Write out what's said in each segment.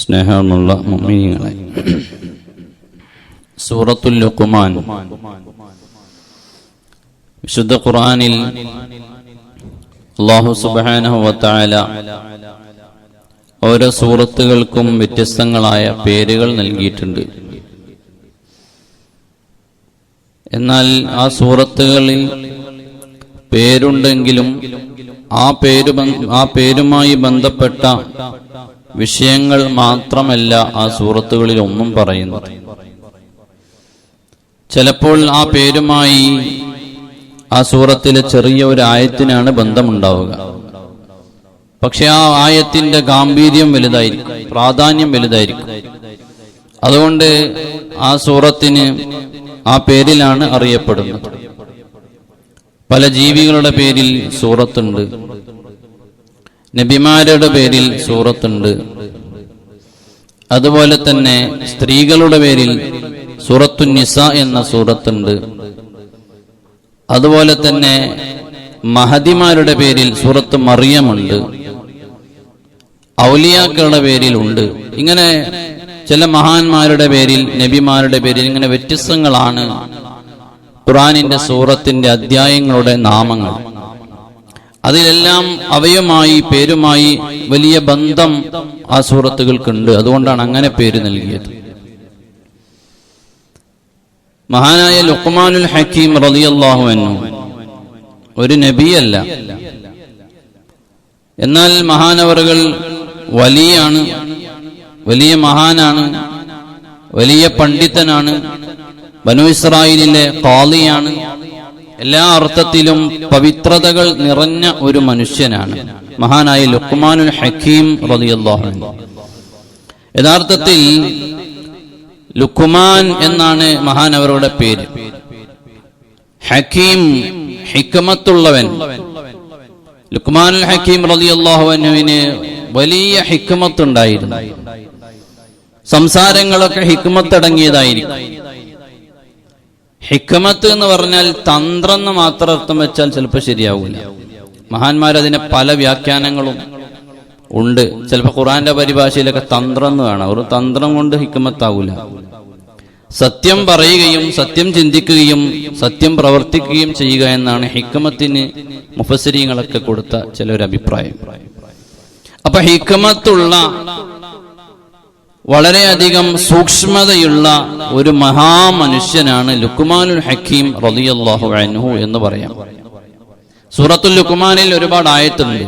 സ്നേഹമുള്ള മുഅ്മിനീങ്ങളെ, സൂറത്തുൽ ലുഖ്മാൻ വിശുദ്ധ ഖുർആനിൽ അല്ലാഹു സുബ്ഹാനഹു വ തആല ഓരോ സൂറത്തുകൾക്കും വ്യത്യസ്തങ്ങളായ പേരുകൾ നൽകിയിട്ടുണ്ട്. എന്നാൽ ആ സൂറത്തുകളിൽ പേരുണ്ടെങ്കിലും ആ പേരുമായി ബന്ധപ്പെട്ട വിഷയങ്ങൾ മാത്രമല്ല ആ സൂറത്തുകളിൽ ഒന്നും പറയുന്നത്. ചിലപ്പോൾ ആ പേരുമായി ആ സൂറത്തിലെ ചെറിയ ഒരു ആയത്തിനാണ് ബന്ധമുണ്ടാവുക. പക്ഷെ ആ ആയത്തിന്റെ ഗാംഭീര്യം വലുതായിരിക്കും, പ്രാധാന്യം വലുതായിരിക്കും. അതുകൊണ്ട് ആ സൂറത്തിന് ആ പേരിലാണ് അറിയപ്പെടുന്നത്. പല ജീവികളുടെ പേരിൽ സൂറത്തുണ്ട്, നബിമാരുടെ പേരിൽ സൂറത്തുണ്ട്, അതുപോലെ തന്നെ സ്ത്രീകളുടെ പേരിൽ സൂറത്തുൻ നിസാ എന്ന സൂറത്തുണ്ട്, അതുപോലെ തന്നെ മഹദിമാരുടെ പേരിൽ സൂറത്ത് മറിയമുണ്ട്, ഔലിയാക്കളുടെ പേരിൽ ഉണ്ട്. ഇങ്ങനെ ചില മഹാന്മാരുടെ പേരിൽ, നബിമാരുടെ പേരിൽ ഇങ്ങനെ വ്യത്യസ്തങ്ങളാണ് ഖുർആനിന്റെ സൂറത്തിന്റെ അധ്യായങ്ങളുടെ നാമങ്ങൾ. അതിലെല്ലാം അവയുമായി പേരുമായി വലിയ ബന്ധം ആ സൂറത്തുകൾക്കുണ്ട്. അതുകൊണ്ടാണ് അങ്ങനെ പേര് നൽകിയത്. മഹാനായ ലുഖ്മാനുൽ ഹക്കീം റളിയല്ലാഹു അൻഹു ഒരു നബിയല്ല, എന്നാൽ മഹാനവറുകൾ വലിയാണ്, വലിയ മഹാനാണ്, വലിയ പണ്ഡിതനാണ്, ബനൂ ഇസ്രായേലിലെ ഖാളിയാണ്. എല്ലാ അർത്ഥത്തിലും പവിത്രതകൾ നിറഞ്ഞ ഒരു മനുഷ്യനാണ് മഹാനായ ലുഖ്മാനുൽ ഹക്കീം റളിയല്ലാഹു അൻഹു. യഥാർത്ഥത്തിൽ ലുഖ്മാൻ എന്നാണ് മഹാനവറുടെ പേര്. ഹക്കീം, ഹിക്മത്തുള്ളവൻ. ലുഖ്മാനുൽ ഹക്കീം റളിയല്ലാഹു അൻഹുവിന് വലിയ ഹിക്മത്തുണ്ടായിരുന്നു. സംസാരങ്ങളൊക്കെ ഹിക്മത്തടങ്ങിയതായിരിക്കും. ഹിക്മത്ത് എന്ന് പറഞ്ഞാൽ തന്ത്രം എന്ന് മാത്രം അർത്ഥം വെച്ചാൽ ചിലപ്പോൾ ശരിയാവില്ല. മഹാന്മാരതിന് പല വ്യാഖ്യാനങ്ങളും ഉണ്ട്. ചിലപ്പോൾ ഖുർആന്റെ പരിഭാഷയിലൊക്കെ തന്ത്രം എന്ന് കാണാം. ഒരു തന്ത്രം കൊണ്ട് ഹിക്മത്താവൂല. സത്യം പറയുകയും സത്യം ചിന്തിക്കുകയും സത്യം പ്രവർത്തിക്കുകയും ചെയ്യുക എന്നാണ് ഹിക്മത്തിന് മുഫസ്സിരീങ്ങളൊക്കെ കൊടുത്ത ചിലൊരു അഭിപ്രായം. അപ്പൊ ഹിക്മത്തുള്ള, വളരെയധികം സൂക്ഷ്മതയുള്ള ഒരു മഹാമനുഷ്യനാണ് ലുഖ്മാനുൽ ഹക്കീം റളിയല്ലാഹു അൻഹു എന്ന് പറയാം. സൂറത്തുൽ ലുഖ്മാനിൽ ഒരുപാട് ആയത്തുണ്ട്.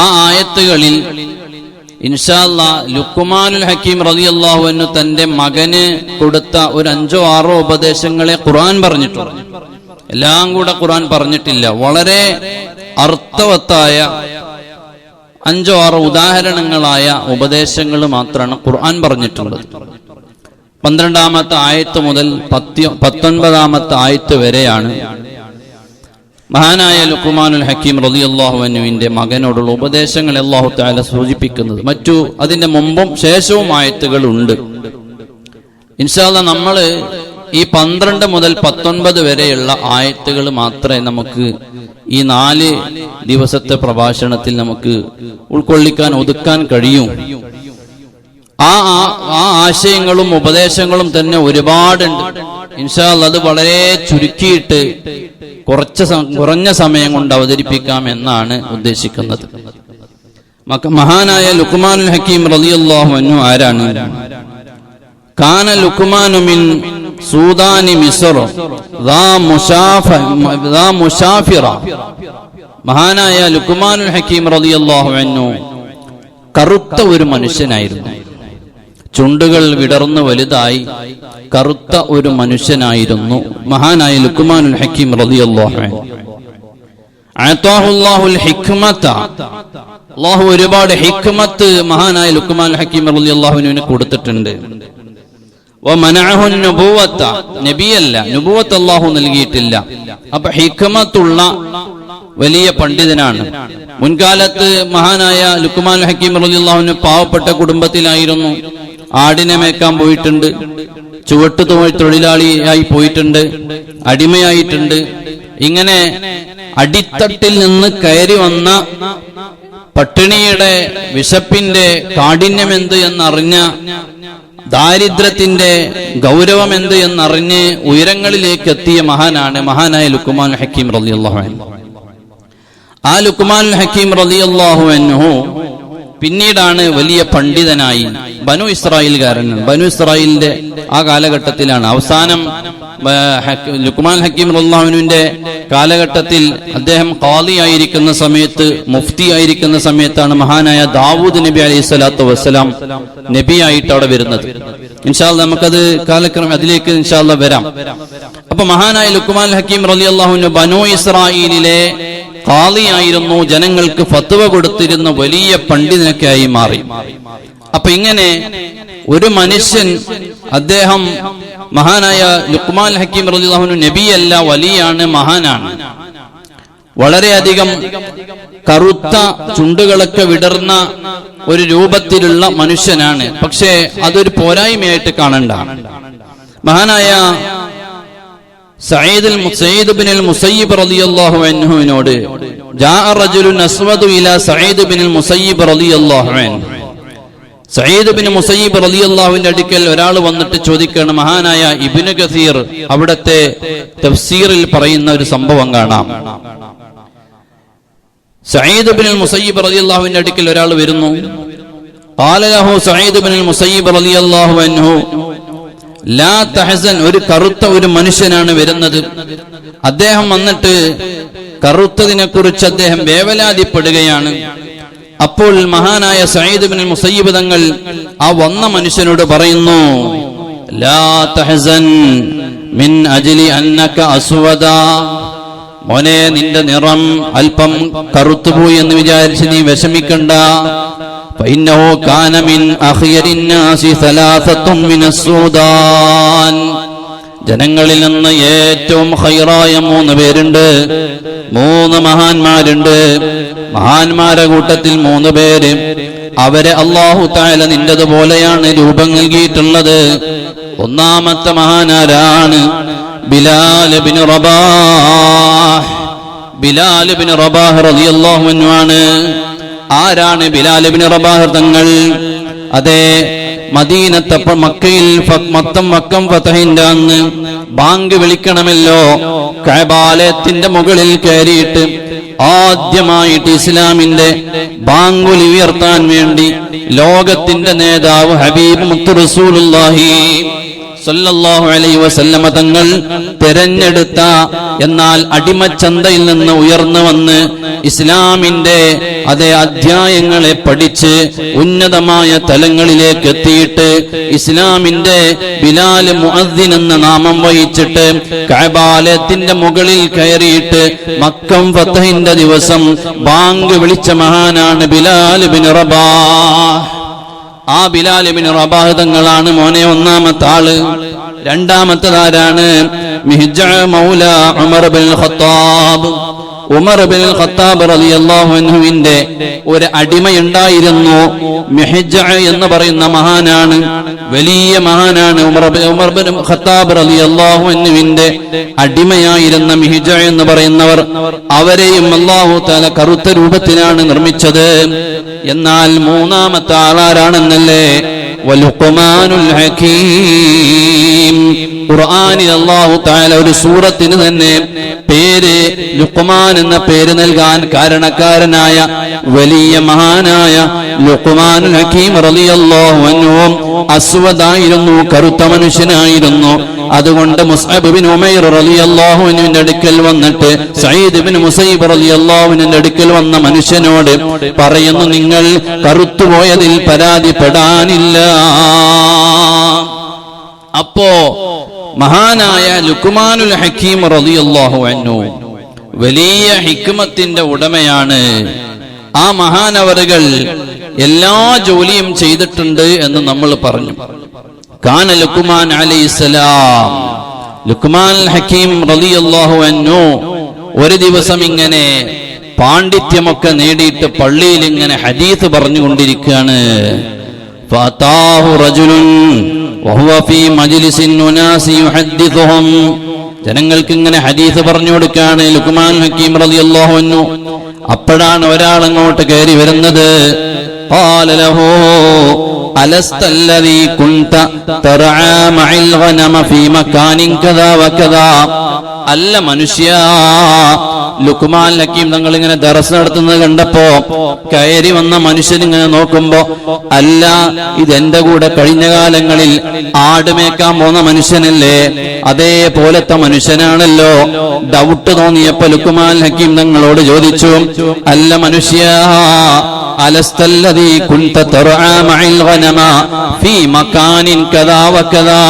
ആ ആയത്തുകളിൽ ഇൻഷാ അല്ലാഹ് ലുഖ്മാനുൽ ഹക്കീം റളിയല്ലാഹു അൻഹു തന്റെ മകന് കൊടുത്ത ഒരു 5-6 ഉപദേശങ്ങളെ ഖുർആൻ പറഞ്ഞിട്ടുണ്ട്. എല്ലാം കൂടെ ഖുർആൻ പറഞ്ഞിട്ടില്ല. വളരെ അർത്ഥവത്തായ 5-6 ഉദാഹരണങ്ങളായ ഉപദേശങ്ങൾ മാത്രമാണ് ഖുർആൻ പറഞ്ഞിട്ടുള്ളത്. 12-ാമത്തെ ആയത്ത് മുതൽ 19-ാമത്തെ ആയത്ത് വരെയാണ് മഹാനായ ലുഖ്മാനുൽ ഹക്കീം റളിയല്ലാഹു അൻഹുവിന്റെ മകനോടുള്ള ഉപദേശങ്ങൾ അല്ലാഹു തആല സൂചിപ്പിക്കുന്നത്. മറ്റു അതിന്റെ മുമ്പും ശേഷവും ആയത്തുകൾ ഉണ്ട്. ഇൻഷാ അല്ലാഹ് നമ്മൾ ഈ 12 മുതൽ 19 വരെയുള്ള ആയത്തുകൾ മാത്രമേ നമുക്ക് ഈ 4 ദിവസത്തെ പ്രഭാഷണത്തിൽ നമുക്ക് ഉൾക്കൊള്ളിക്കാൻ, ഒതുക്കാൻ കഴിയും. ആ ആശയങ്ങളും ഉപദേശങ്ങളും തന്നെ ഒരുപാടുണ്ട്. ഇൻഷാ അല്ലാഹ് അത് വളരെ ചുരുക്കിയിട്ട് കുറഞ്ഞ സമയം കൊണ്ട് അവതരിപ്പിക്കാം എന്നാണ് ഉദ്ദേശിക്കുന്നത്. മഹാനായ ലുഖ്മാനുൽ ഹക്കീം റളിയല്ലാഹു അൻഹു ആരാണ്? കാന ലുഖ്മാനു മിൻ സൂദാനി മിസ്ർ ദാ മുശാഫിറ. മഹാനായ ലുഖ്മാനുൽ ഹക്കീം റളിയല്ലാഹു അൻഹു കറുത്ത ഒരു മനുഷ്യനായിരുന്നു. ചുണ്ടുകൾ വിടർന്ന് വലുതായി കറുത്ത ഒരു മനുഷ്യനായിരുന്നു മഹാനായ ലുഖ്മാനുൽ ഹക്കീം റളിയല്ലാഹു അൻഹു. അതാഹുല്ലാഹുൽ ഹിക്മത. അല്ലാഹു ഒരുപാട് ഹിക്മത്ത് മഹാനായ ലുഖ്മാനുൽ ഹക്കീം റളിയല്ലാഹു അൻഹുവിന് കൊടുത്തിട്ടുണ്ട്. വമനഅഹു നുബുവത. നബിയല്ല, നുബുവത്ത് അല്ലാഹു നൽകിയിട്ടില്ല. അപ്പൊ ഹിക്മത്തുള്ള വലിയ പണ്ഡിതനാണ്. മുൻകാലത്ത് മഹാനായ ലുഖ്മാനുൽ ഹക്കീം റളിയല്ലാഹു അൻഹു പാവപ്പെട്ട കുടുംബത്തിലായിരുന്നു. ആടിനെ മേക്കാൻ പോയിട്ടുണ്ട്, ചുവട്ടു തൊഴിലാളിയായി പോയിട്ടുണ്ട്, അടിമയായിട്ടുണ്ട്. ഇങ്ങനെ അടിത്തട്ടിൽ നിന്ന് കയറി വന്ന പട്ടിണിയുടെ വിശപ്പിന്റെ കാഠിന്യമെന്ത് എന്നറിഞ്ഞ, ദാരിദ്ര്യത്തിന്റെ ഗൗരവമെന്ത് എന്നറിഞ്ഞ് ഉയരങ്ങളിലേക്ക് എത്തിയ മഹാനായ ലുക്മാൻ ഹക്കീം റളിയല്ലാഹു അൻഹു. ആ ലുക്മാൻ ഹക്കീം റളിയല്ലാഹു അൻഹു പിന്നീടാണ് വലിയ പണ്ഡിതനായി ബനു ഇസ്രായേൽകാരനാണ്. ബനു ഇസ്രായേലിന്റെ ആ കാലഘട്ടത്തിലാണ് അവസാനം ലുക്മാൻ ഹക്കീം റളിയല്ലാഹുവിന്റെ കാലഘട്ടത്തിൽ അദ്ദേഹം ഖാദി ആയിരിക്കുന്ന സമയത്ത്, മുഫ്തി ആയിരിക്കുന്ന സമയത്താണ് മഹാനായ ദാവൂദ് നബി അലൈഹി സ്വലാത്തു വസ്സലാം നബിയായിട്ട് അവിടെ വരുന്നത്. ഇൻഷാ അല്ലാഹ് നമുക്കത് കാലക്രമം അതിലേക്ക് ഇൻഷാ അല്ലാഹ് വരാം. അപ്പൊ മഹാനായ ലുക്മാൻ ഹക്കീം റളിയല്ലാഹു അൻഹു ബനു ഇസ്രായേലിലെ ഖാദിയായിരുന്നു, ജനങ്ങൾക്ക് ഫത്വ കൊടുത്തിരുന്ന വലിയ പണ്ഡിതനൊക്കെ ആയി മാറി. അപ്പൊ ഇങ്ങനെ ഒരു മനുഷ്യൻ, അദ്ദേഹം മഹാനായ ലുക്മാൻ ഹക്കീം റളിയല്ലാഹു അൻഹു നബിയല്ല, വലിയാണ്, മഹാനാണ്. വളരെയധികം കറുത്ത ചുണ്ടുകളൊക്കെ വിടർന്ന ഒരു രൂപത്തിലുള്ള മനുഷ്യനാണ്. പക്ഷേ അതൊരു പോരായ്മയായിട്ട് കാണണ്ട. മഹാനായ സഈദ് ഇബ്നുൽ മുസയ്യിബ് റളിയല്ലാഹു അൻഹുവിനോട് ജാഅ റജുലുൻ അസ്വദു ഇലാ സഈദ് ഇബ്നുൽ മുസയ്യിബ് റളിയല്ലാഹു അൻഹു, സഈദ് ഇബ്നു മുസയ്യിബ് റളിയല്ലാഹുവിന്റെ അടുക്കൽ ഒരാൾ വന്നിട്ട് ചോദിക്കുകയാണ്. മഹാനായ ഇബ്നു കസീർ അവിടത്തെ തഫ്സീറിൽ പറയുന്ന ഒരു സംഭവം കാണാം. സഈദ് ഇബ്നുൽ മുസയ്യിബ് റളിയല്ലാഹുവിന്റെ അടുക്കൽ ഒരാൾ വരുന്നു. ഖാല ലഹു സഈദ് ഇബ്നുൽ മുസയ്യിബ് റളിയല്ലാഹു അൻഹു ലാ തഹസൻ, ഒരു കറുത്ത ഒരു മനുഷ്യനാണ് വരുന്നത്. അദ്ദേഹം വന്നിട്ട് കറുത്തതിനെ കുറിച്ച് അദ്ദേഹം വേവലാതിപ്പെടുകയാണ്. അപ്പോൾ മഹാനായ സഈദ് ഇബ്നുൽ മുസയ്യിബ് തങ്ങൾ ആ വന്ന മനുഷ്യനോട് പറയുന്നു, ലാ തഹസൻ മിൻ അജ്ലി അന്നക അസ്വദാ, മോനെ നിന്റെ നിറം അല്പം കറുത്തുപോയി എന്ന് വിചാരിച്ച് നീ വിഷമിക്കണ്ട. ഫഇന്നഹു കാന മിൻ അഖ്യരിൻ നാസി സലാസത്തും മിനസ് സൂദാൻ, ജനങ്ങളിൽ നിന്ന് ഏറ്റവും ഖൈറായ 3 പേരുണ്ട്, 3 മഹാന്മാരുണ്ട്. മഹാന്മാരെ കൂട്ടത്തിൽ 3 പേര്, അവരെ അല്ലാഹു തആല നിന്റേതുപോലെയാണ് രൂപം നൽകിയിട്ടുള്ളത്. ഒന്നാമത്തെ മഹാനാരാണ്? ബിലാൽ ഇബ്നു റബാഹ്. ബിലാൽ ഇബ്നു റബാഹ് റളിയല്ലാഹു അൻഹു ആണ്. ആരാണ് ബിലാൽ ഇബ്നു റബാഹ് തങ്ങൾ? അതെ, മദീനത്തെ മക്കയിൽ മക്കം ഫതഹിന്റെ അന്ന് ബാങ്ക് വിളിക്കണമല്ലോ. കഅബാലയത്തിന്റെ മുകളിൽ കയറിയിട്ട് ആദ്യമായിട്ട് ഇസ്ലാമിന്റെ ബാങ്കുലി ഉയർത്താൻ വേണ്ടി ലോകത്തിന്റെ നേതാവ് ഹബീബ് മുത്ത് റസൂലുള്ളാഹി സല്ലല്ലാഹു അലൈഹി വസല്ലമ തങ്ങൾ തെരഞ്ഞെടുത്ത, എന്നാൽ അടിമച്ചന്തയിൽ നിന്ന് ഉയർന്നു വന്ന് ഇസ്ലാമിന്റെ അതേ അധ്യായങ്ങളെ പഠിച്ച് ഉന്നതമായ തലങ്ങളിലേക്ക് എത്തിയിട്ട് ഇസ്ലാമിന്റെ ബിലാൽ മുഅദ്ദിൻ എന്ന നാമം വഹിച്ചിട്ട് കഅബാലയത്തിന്റെ മുകളിൽ കയറിയിട്ട് മക്കം ഫതഹിന്റെ ദിവസം ബാങ്ക് വിളിച്ച മഹാനാണ് ബിലാൽ ഇബ്നു റബാഹ്. ആ ബിലാൽ ഇബ്നു റബാഹ് തങ്ങളാണ് മോനെ ഒന്നാമത്തെ ആള്. രണ്ടാമത്തേതാരാണ്? മിഹ്ജഅ മൗല ഉമർ ഇബ്നുൽ ഖത്താബ്. ഉമർ ഇബ്നുൽ ഖത്താബ് റളിയല്ലാഹു അൻഹുവിന്റെ ഒരു അടിമയുണ്ടായിരുന്നു, മിഹ്ജഅ എന്ന് പറയുന്ന മഹാനാണ്, വലിയ മഹാനാണ്. ഉമർ ഇബ്നുൽ ഖത്താബ് റളിയല്ലാഹു അൻഹുവിന്റെ അടിമയായിരുന്ന മിഹ്ജഅ എന്ന് പറയുന്നവർ, അവരെയും അല്ലാഹു തആല കറുത്ത രൂപത്തിലാണ് നിർമ്മിച്ചത്. എന്നാൽ മൂന്നാമത്തെ ആളാരാണെന്നല്ലേ? വലുഖ്മാനുൽ ഹകീം. ഖുർആനിൽ അല്ലാഹു തആല ഒരു സൂറത്തിന് തന്നെ പേര് ലുഖ്മാൻ എന്ന പേര് നൽകാൻ കാരണക്കാരനായ വലിയ മഹാനായ ലുഖ്മാനുൽ ഹകീം റളിയല്ലാഹു അൻഹു അസ്വദായിരുന്നു, കറുത്ത മനുഷ്യനായിരുന്നു. അതുകൊണ്ട് മുസ്അബ് ഇബ്നു ഉമൈർ റളിയല്ലാഹു അൻഹുവിന്റെ അടുക്കൽ വന്നിട്ട് സഈദ് ഇബ്നു മുസയ്യിബ് റളിയല്ലാഹു അൻഹുവിന്റെ അടുക്കൽ വന്ന മനുഷ്യനോട് പറയുന്നു, നിങ്ങൾ കറുത്തുപോയതിൽ പരാതിപ്പെടാനില്ല. അപ്പോ മഹാനായ ലുഖ്മാനുൽ ഹകീം റളിയല്ലാഹു അൻഹു വലിയ ഹിക്മത്തിന്റെ ഉടമയാണ്. ആ മഹാനവറുകൾ എല്ലാ ജോലിയും ചെയ്തിട്ടുണ്ട് എന്ന് നമ്മൾ പറഞ്ഞു. കാന ലുഖ്മാൻ അലൈഹിസ്സലാം, ലുഖ്മാൻ ഹകീം റളിയല്ലാഹു അൻഹു ഒരു ദിവസം ഇങ്ങനെ പാണ്ഡിത്യമൊക്കെ നേടിയിട്ട് പള്ളിയിൽ ഇങ്ങനെ ഹദീസ് പറഞ്ഞുകൊണ്ടിരിക്കുകയാണ്. ഫഅതാഹു റജുലുൻ വഹുവ ഫീ മജ്ലിസിൻ ഉനാസി യുഹദ്ദിസുഹും, ജനങ്ങൾക്ക് ഇങ്ങനെ ഹദീസ് പറഞ്ഞു കൊടുക്കുകയാണ് ലുഖ്മാൻ ഹകീം റളിയല്ലാഹു അൻഹു. അപ്പോഴാണ് ഒരാൾ അങ്ങോട്ട് കയറി വരുന്നത്. ഖാല ലഹു അലസ്ത അല്ലദീ കുൻത തർആ മഅൽ ഗനമ ഫീ മകാനിൻ കദാ വകദാ. അല്ല മനുഷ്യ, ലുക്മാൻ ഹക്കീം തങ്ങൾ ഇങ്ങനെ ദർസ് നടത്തുന്നത് കണ്ടപ്പോ കയറി വന്ന മനുഷ്യൻ ഇങ്ങനെ നോക്കുമ്പോ, അല്ല ഇതെന്റെ കൂടെ കഴിഞ്ഞ കാലങ്ങളിൽ ആടുമേക്കാൻ പോന്ന മനുഷ്യനല്ലേ, അതേപോലത്തെ മനുഷ്യനാണല്ലോ. ഡൗട്ട് തോന്നിയപ്പോ ലുക്മാൻ ഹക്കീം തങ്ങളോട് ചോദിച്ചു, അല്ല മനുഷ്യ, അലസ്തല്ലദീ കുൻത തർആ മഅൽ ഗനമ ഫീ മകാനിൻ കദാ വകദാ.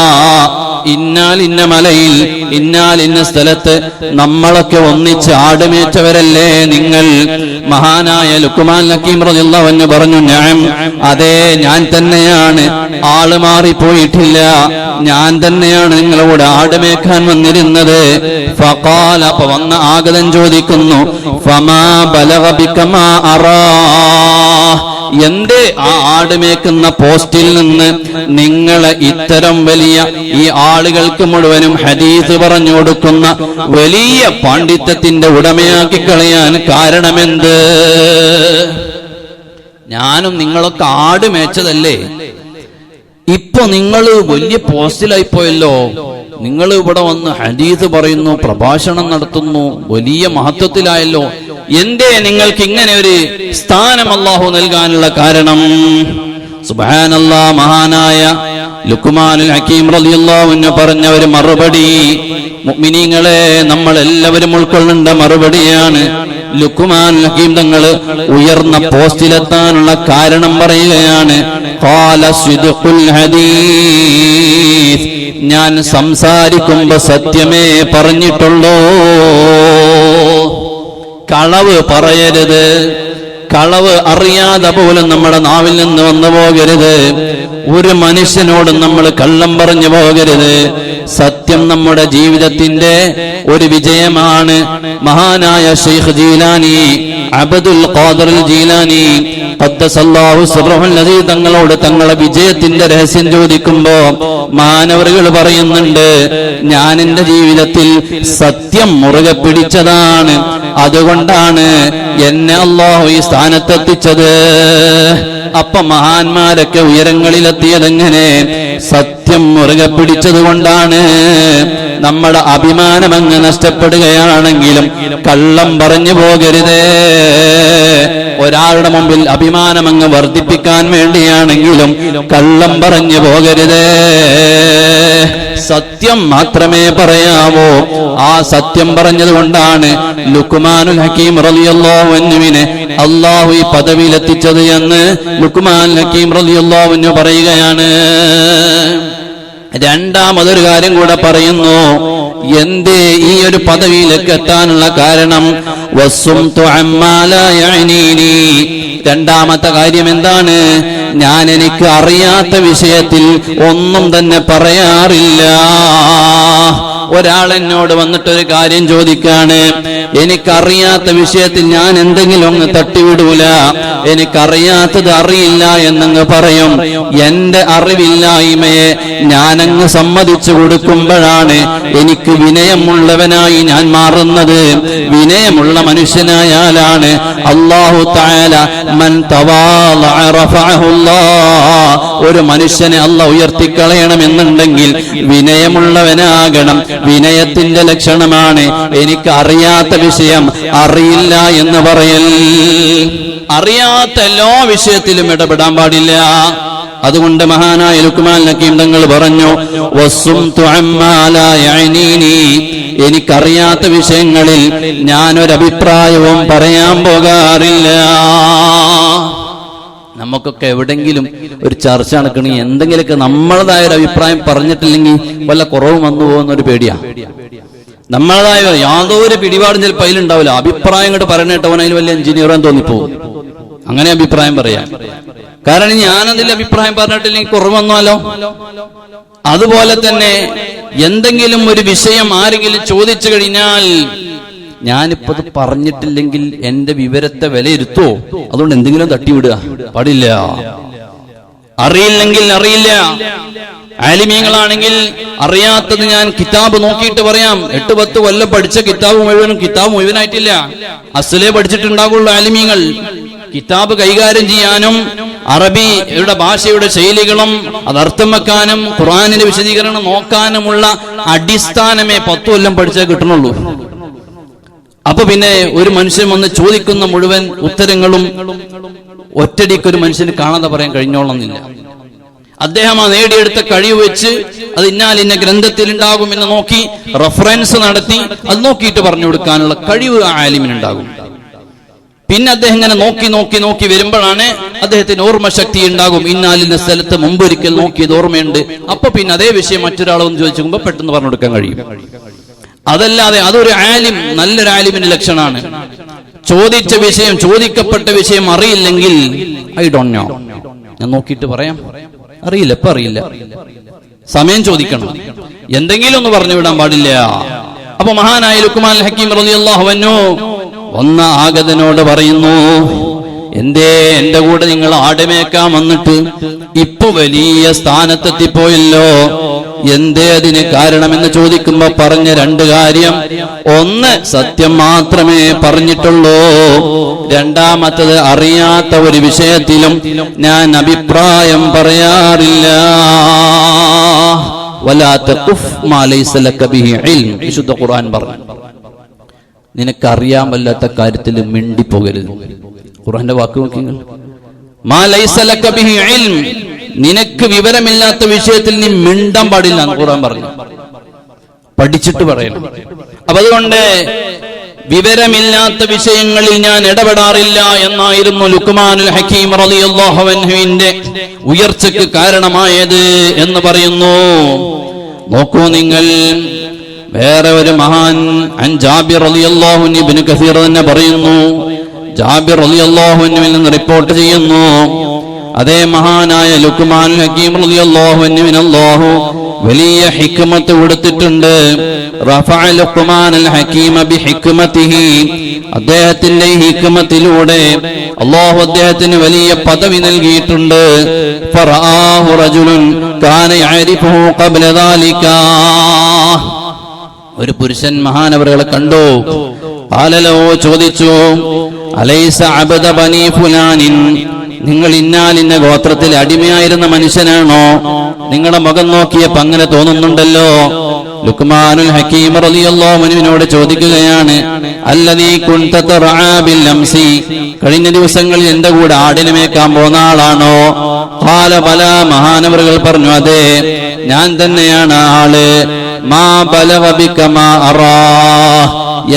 ഇന്നാൽ ഇന്ന മലയിൽ ഇന്നാൽ ഇന്ന സ്ഥലത്ത് നമ്മളൊക്കെ ഒന്നിച്ച് ആടുമേച്ചവരല്ലേ നിങ്ങൾ? മഹാനായ ലുക്മാൻ ഹക്കീം റളിയല്ലാഹു അൻഹു പറഞ്ഞു, നഅം, അതെ ഞാൻ തന്നെയാണ്, ആള് മാറിപ്പോയിട്ടില്ല, ഞാൻ തന്നെയാണ് നിങ്ങളോട് ആടുമേക്കാൻ വന്നിരുന്നത്. ഫഖാല, അപ്പൊ വന്ന ആഗതൻ ചോദിക്കുന്നു, ഫമാ ബലഗ ബിക മാ അറാ. എന്റെ ആ ആടുമേക്കുന്ന പോസ്റ്റിൽ നിന്ന് നിങ്ങളെ ഇത്തരം വലിയ ഈ ആളുകൾക്ക് മുഴുവനും ഹദീസ് പറഞ്ഞു കൊടുക്കുന്ന വലിയ പാണ്ഡിത്യത്തിന്റെ ഉടമയാക്കി കളയാൻ കാരണമെന്ത്? ഞാനും നിങ്ങളൊക്കെ ആടുമേച്ചതല്ലേ, ഇപ്പൊ നിങ്ങൾ വലിയ പോസ്റ്റിലായിപ്പോയല്ലോ. നിങ്ങൾ ഇവിടെ വന്ന് ഹദീസ് പറയുന്നു, പ്രഭാഷണം നടത്തുന്നു, വലിയ മഹത്വത്തിലായല്ലോ. എന്തേ നിങ്ങൾക്ക് ഇങ്ങനെ ഒരു സ്ഥാനം അല്ലാഹു നൽകാനുള്ള കാരണം? സുബ്ഹാനല്ലാഹ്, മഹാനായ ലുക്മാനുൽ ഹക്കീം റളിയല്ലാഹു അൻഹു പറഞ്ഞ ഒരു മറുപടി മുഅ്മിനീങ്ങളെ നമ്മൾ എല്ലാവരും ഉൾക്കൊള്ളേണ്ട മറുപടിയാണ്. ലുക്മാനുൽ ഹക്കീം തങ്ങൾ ഉയർന്ന പോസ്റ്റിലെത്താനുള്ള കാരണം പറയുകയാണ്. ഖാല സിദ്ഖുൽ ഹദീസ്, ഞാൻ സംസാരിക്കുമ്പോ സത്യമേ പറഞ്ഞിട്ടുള്ളൂ, കളവ് പറയരുത്, കളവ് അറിയാതെ പോലും നമ്മുടെ നാവിൽ നിന്ന് വന്നു പോകരുത്, ഒരു മനുഷ്യനോടും നമ്മൾ കള്ളം പറഞ്ഞു പോകരുത്. സത്യം നമ്മുടെ ജീവിതത്തിന്റെ ഒരു വിജയമാണ്. മഹാനായ ശൈഖ് ജീലാനി അബ്ദുൽ ഖാദിർ ജീലാനി ഖദ്ദസല്ലാഹു സിർറഹുൽ അസീസ് തങ്ങളോട് തങ്ങളെ വിജയത്തിന്റെ രഹസ്യം ചോദിക്കുമ്പോ മാനവറുകൾ പറയുന്നുണ്ട്, ഞാൻ എന്റെ ജീവിതത്തിൽ സത്യം മുറുകെ പിടിച്ചതാണ്, അതുകൊണ്ടാണ് എന്നെ അല്ലാഹു ഈ സ്ഥാനത്തെത്തിച്ചത്. അപ്പൊ മഹാന്മാരൊക്കെ ഉയരങ്ങളിലെത്തിയതെങ്ങനെ? സത്യം മുറുകെ പിടിച്ചത് കൊണ്ടാണ്. നമ്മുടെ അഭിമാനം അങ്ങ് നഷ്ടപ്പെടുകയാണെങ്കിലും കള്ളം പറഞ്ഞു പോകരുതേ. ഒരാളുടെ മുമ്പിൽ അഭിമാനം അങ്ങ് വർദ്ധിപ്പിക്കാൻ വേണ്ടിയാണെങ്കിലും കള്ളം പറഞ്ഞു പോകരുതേ. സത്യം മാത്രമേ പറയാവൂ. ആ സത്യം പറഞ്ഞത് കൊണ്ടാണ് ലുക്മാനുൽ ഹക്കീം റളിയല്ലാഹു അൻഹുവിനെ അല്ലാഹു ഈ പദവിയിലെത്തിച്ചത് എന്ന് ലുക്മാനുൽ ഹക്കീം റളിയല്ലാഹു അൻഹു പറയുകയാണ്. രണ്ടാമതൊരു കാര്യം കൂടെ പറയുന്നു. എന്തേ ഈ ഒരു പദവിയിലേക്ക് എത്താനുള്ള കാരണം? വസ്സുംതു അമ്മാ ലാ യഅനീനി. രണ്ടാമത്തെ കാര്യം എന്താണ്? ഞാൻ എനിക്ക് അറിയാത്ത വിഷയത്തിൽ ഒന്നും തന്നെ പറയാറില്ല. ഒരാൾ എന്നോട് വന്നിട്ടൊരു കാര്യം ചോദിക്കാണ്, എനിക്കറിയാത്ത വിഷയത്തിൽ ഞാൻ എന്തെങ്കിലും ഒന്ന് തട്ടിവിടൂല. എനിക്കറിയാത്തത് അറിയില്ല എന്നങ്ങ് പറയും. എന്റെ അറിവില്ലായ്മയെ ഞാനങ്ങ് സമ്മതിച്ചു കൊടുക്കുമ്പോഴാണ് എനിക്ക് വിനയമുള്ളവനായി ഞാൻ മാറുന്നത്. വിനയമുള്ള മനുഷ്യനായാലാണ് അല്ലാഹു തആല മൻ തവാളഅ റഫഅഹുല്ലാഹ്. ഒരു മനുഷ്യനെ അല്ലാഹു ഉയർത്തിക്കളയണമെന്നുണ്ടെങ്കിൽ വിനയമുള്ളവനാകണം. വിനയത്തിന്റെ ലക്ഷണമാണ് എനിക്ക് അറിയാത്ത വിഷയം അറിയില്ല എന്ന് പറയൽ. അറിയാത്ത എല്ലാ വിഷയത്തിലും ഇടപെടാൻ പാടില്ല. അതുകൊണ്ട് മഹാനായ ലുക്മാൻ ഹക്കീം തങ്ങൾ പറഞ്ഞു, വസ്സുംതു അമ്മാ ലാ യഅനീനി. എനിക്കറിയാത്ത വിഷയങ്ങളിൽ ഞാനൊരഭിപ്രായവും പറയാൻ പോകാറില്ല. നമുക്കൊക്കെ എവിടെങ്കിലും ഒരു ചർച്ച നടക്കണമെങ്കിൽ എന്തെങ്കിലുമൊക്കെ നമ്മളതായ ഒരു അഭിപ്രായം പറഞ്ഞിട്ടില്ലെങ്കിൽ വല്ല കുറവും വന്നു പോകുന്ന ഒരു പേടിയാ. നമ്മളതായ യാതൊരു പിടിപാടും ചിലപ്പോൾ അതിലുണ്ടാവില്ല. അഭിപ്രായം ഇങ്ങോട്ട് പറഞ്ഞിട്ടവൻ അതിൽ വലിയ എഞ്ചിനീയറാന്ന് തോന്നിപ്പോവും. അങ്ങനെ അഭിപ്രായം പറയാം. കാരണം ഞാനതിൽ അഭിപ്രായം പറഞ്ഞിട്ടില്ലെങ്കിൽ കുറവൊന്നുമല്ലോ. അതുപോലെ തന്നെ എന്തെങ്കിലും ഒരു വിഷയം ആരെങ്കിലും ചോദിച്ചു കഴിഞ്ഞാൽ ഞാനിപ്പോ അത് പറഞ്ഞിട്ടില്ലെങ്കിൽ എന്റെ വിവരത്തെ വിലയിരുത്തോ? അതുകൊണ്ട് എന്തെങ്കിലും തട്ടിവിടുക പാടില്ല. അറിയില്ലെങ്കിൽ അറിയില്ല. ആലിമീങ്ങളാണെങ്കിൽ അറിയാത്തത് ഞാൻ കിതാബ് നോക്കിയിട്ട് പറയാം. 8-10 കൊല്ലം പഠിച്ച കിതാബ് മുഴുവനായിട്ടില്ല, അസ്ലേ പഠിച്ചിട്ടുണ്ടാകുള്ളൂ ആലിമീങ്ങൾ. കിതാബ് കൈകാര്യം ചെയ്യാനും അറബിയുടെ ഭാഷയുടെ ശൈലികളും അത് അർത്ഥം വെക്കാനും ഖുർആനിന്റെ വിശദീകരണം നോക്കാനുമുള്ള അടിസ്ഥാനമേ 10 കൊല്ലം പഠിച്ചാൽ കിട്ടണുള്ളൂ. അപ്പൊ പിന്നെ ഒരു മനുഷ്യൻ വന്ന് ചോദിക്കുന്ന മുഴുവൻ ഉത്തരങ്ങളും ഒറ്റടിക്കൊരു മനുഷ്യന് കാണാതെ പറയാൻ കഴിഞ്ഞോളന്നില്ല. അദ്ദേഹം ആ നേടിയെടുത്ത കഴിവ് വെച്ച് അത് ഇന്ന ഗ്രന്ഥത്തിൽ ഉണ്ടാകും എന്ന് നോക്കി റഫറൻസ് നടത്തി അത് നോക്കിയിട്ട് പറഞ്ഞു കൊടുക്കാനുള്ള കഴിവ് ആ ആലിമിനുണ്ടാകും. പിന്നെ അദ്ദേഹം ഇങ്ങനെ നോക്കി വരുമ്പോഴാണ് അദ്ദേഹത്തിന് ഓർമ്മശക്തി ഉണ്ടാകും. ഇന്നാലിന്റെ സ്ഥലത്ത് മുമ്പൊരിക്കൽ നോക്കിയത് ഓർമ്മയുണ്ട്. അപ്പൊ പിന്നെ അതേ വിഷയം മറ്റൊരാളൊന്ന് ചോദിച്ചുമ്പോൾ പെട്ടെന്ന് പറഞ്ഞു കൊടുക്കാൻ കഴിയും. അതല്ലാതെ അതൊരു ആലിം, നല്ലൊരു ആലിമിന്റെ ലക്ഷണമാണ്. ചോദിച്ച വിഷയം, ചോദിക്കപ്പെട്ട വിഷയം അറിയില്ലെങ്കിൽ ഐ ഡോണ്ട് നോ, ഞാൻ നോക്കിയിട്ട് പറയാം, അറിയില്ല, ഇപ്പൊ അറിയില്ല, സമയം ചോദിക്കണം, എന്തെങ്കിലും ഒന്ന് പറഞ്ഞു വിടാൻ പാടില്ല. അപ്പൊ മഹാനായ ലുക്മാൻ ഹക്കീം റളിയല്ലാഹു അൻഹു വന്ന ആഗതനോട് പറയുന്നു, എന്തേ എന്റെ കൂടെ നിങ്ങൾ ആടുമേക്കാൻ വന്നിട്ട് ഇപ്പൊ വലിയ സ്ഥാനത്തെത്തിപ്പോയല്ലോ, എന്തേ അതിന് കാരണമെന്ന് ചോദിക്കുമ്പോ പറഞ്ഞ 2 കാര്യം. ഒന്ന്, സത്യം മാത്രമേ പറഞ്ഞിട്ടുള്ളൂ. രണ്ടാമത്തത്, അറിയാത്ത ഒരു വിഷയത്തിലും ഞാൻ അഭിപ്രായം പറയാറില്ല. വലാ തഖുഫ് മാ ലൈസ ലക ബിഹി ഇൽം, വിശുദ്ധ ഖുർആൻ പറഞ്ഞു. നിനക്കറിയാൻ വല്ലാത്ത കാര്യത്തിൽ മിണ്ടിപ്പോകരുത്. ഖുർആന്റെ വാക്ക് നോക്കിങ്ങൾ, മാ ലൈസ ലക ബിഹി ഇൽം, നിനക്ക് വിവരമില്ലാത്ത വിഷയത്തിൽ നീ മിണ്ടാൻ പാടില്ല എന്ന് ഖുർആൻ പറഞ്ഞു. പഠിച്ചിട്ട് പറയണം. അപ്പൊ അതുകൊണ്ട് വിവരമില്ലാത്ത വിഷയങ്ങളിൽ ഞാൻ ഇടപെടാറില്ല എന്നായിരുന്നു ലുക്മാനുൽ ഹക്കീം റളിയല്ലാഹു അൻഹുവിന്റെ ഉയർച്ചയ്ക്ക് കാരണമായത് എന്ന് പറയുന്നു. നോക്കൂ നിങ്ങൾ, വേറെ ഒരു മഹാൻ അൻ ജാബിർ റളിയല്ലാഹു അൻഹു, ഇബ്നു കസീർ തന്നെ പറയുന്നു, ജാബിർ റളിയല്ലാഹു അൻഹുവിൽ നിന്ന് റിപ്പോർട്ട് ചെയ്യുന്നു, അതേ മഹാനായ ലുക്മാനുൽ ഹക്കീം റളിയല്ലാഹു അൻഹുവിന് അല്ലാഹു വലിയ ഹിക്മത്ത് കൊടുത്തിട്ടുണ്ട്. റഫഅ ലുക്മാനുൽ ഹക്കീം ബിഹിക്മതിഹി, അദ്ദേഹത്തിന്റെ ഹിക്മത്തിലൂടെ അല്ലാഹു അദ്ദേഹത്തിന് വലിയ പദവി നൽകിയിട്ടുണ്ട്. ഫറആഹു റജുലുൻ കാന യഅരിഫുഹു ഖബ്ല ദാലിക, ഒരു പുരുഷൻ മഹാനവറുകളെ കണ്ടു. ഖാലലോ, ചോദിച്ചു, അലൈസ അബ്ദ ബനി ഫുലാനിൻ, നിങ്ങൾ ഇന്നാലിന്ന ഗോത്രത്തിൽ അടിമയായിരുന്ന മനുഷ്യനാണോ? നിങ്ങളുടെ മുഖം നോക്കിയപ്പോ അങ്ങനെ തോന്നുന്നുണ്ടല്ലോ. ലുക്മാനുൽ ഹക്കീം റളിയല്ലാഹു അൻഹുവിനോട് ചോദിക്കുകയാണ്, അല്ലദീ കുൻത തർആ ബിൽ അംസി, കഴിഞ്ഞ ദിവസങ്ങളിൽ എന്റെ കൂടെ ആടിനെ മേക്കാൻ പോന്ന ആളാണോ? ഖാല ബലാ, മഹാനവറുകൾ പറഞ്ഞു, അതെ, ഞാൻ തന്നെയാണ് ആള്. മാ ബലഗ ബിക മാ അറാ,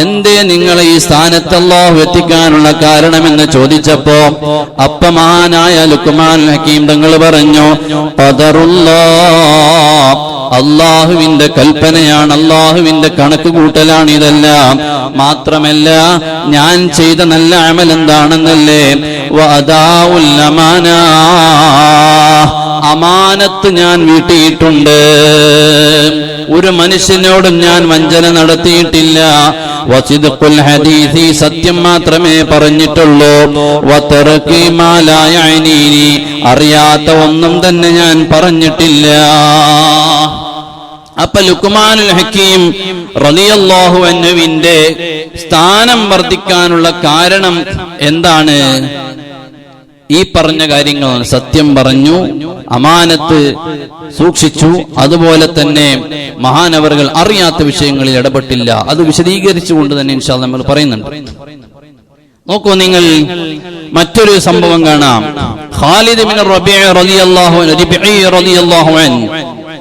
എന്തേ നിങ്ങളെ ഈ സ്ഥാനത്ത് അല്ലാഹു എത്തിക്കാനുള്ള കാരണമെന്ന് ചോദിച്ചപ്പോ അപ്പ മഹാനായ ലുക്മാൻ ഹക്കീം തങ്ങൾ പറഞ്ഞു, ഖദറുല്ലാഹ്, അല്ലാഹുവിന്റെ കൽപ്പനയാണ്, അല്ലാഹുവിന്റെ കണക്ക് കൂട്ടലാണ് ഇതെല്ലാം. മാത്രമല്ല ഞാൻ ചെയ്ത നല്ല അമൽ എന്താണെന്നല്ലേ, വഅദാഉൽ അമാന, അമാനത്ത് ഞാൻ വീട്ടിയിട്ടുണ്ട്, ഒരു മനുഷ്യനോടും ഞാൻ വഞ്ചന നടത്തിയിട്ടില്ല. വസിദ്ഖുൽ ഹദീസി, സത്യം മാത്രമേ പറഞ്ഞിട്ടുള്ളൂ. വതർകി മാ ലാ യഅനീനി, അറിയാത്ത ഒന്നും തന്നെ ഞാൻ പറഞ്ഞിട്ടില്ല. അപ്പൊ ലുക്മാനുൽ ഹക്കീം റളിയല്ലാഹു അൻഹുവിന്റെ സ്ഥാനം വർദ്ധിക്കാനുള്ള കാരണം എന്താണ്? ഈ പറഞ്ഞ കാര്യങ്ങളാണ്. സത്യം പറഞ്ഞു, അമാനത്ത് സൂക്ഷിച്ചു, അതുപോലെ തന്നെ മഹാനവറുകൾ അറിയാത്ത വിഷയങ്ങളിൽ ഇടപെട്ടില്ല. അത് വിശദീകരിച്ചുകൊണ്ട് തന്നെ ഇൻഷാ അല്ലാഹ് നമ്മൾ പറയുന്നുണ്ട്. നോക്കൂ നിങ്ങൾ, മറ്റൊരു സംഭവം കാണാം. ഖാലിദ് ബിൻ റബീഅ റളിയല്ലാഹു അൻഹു,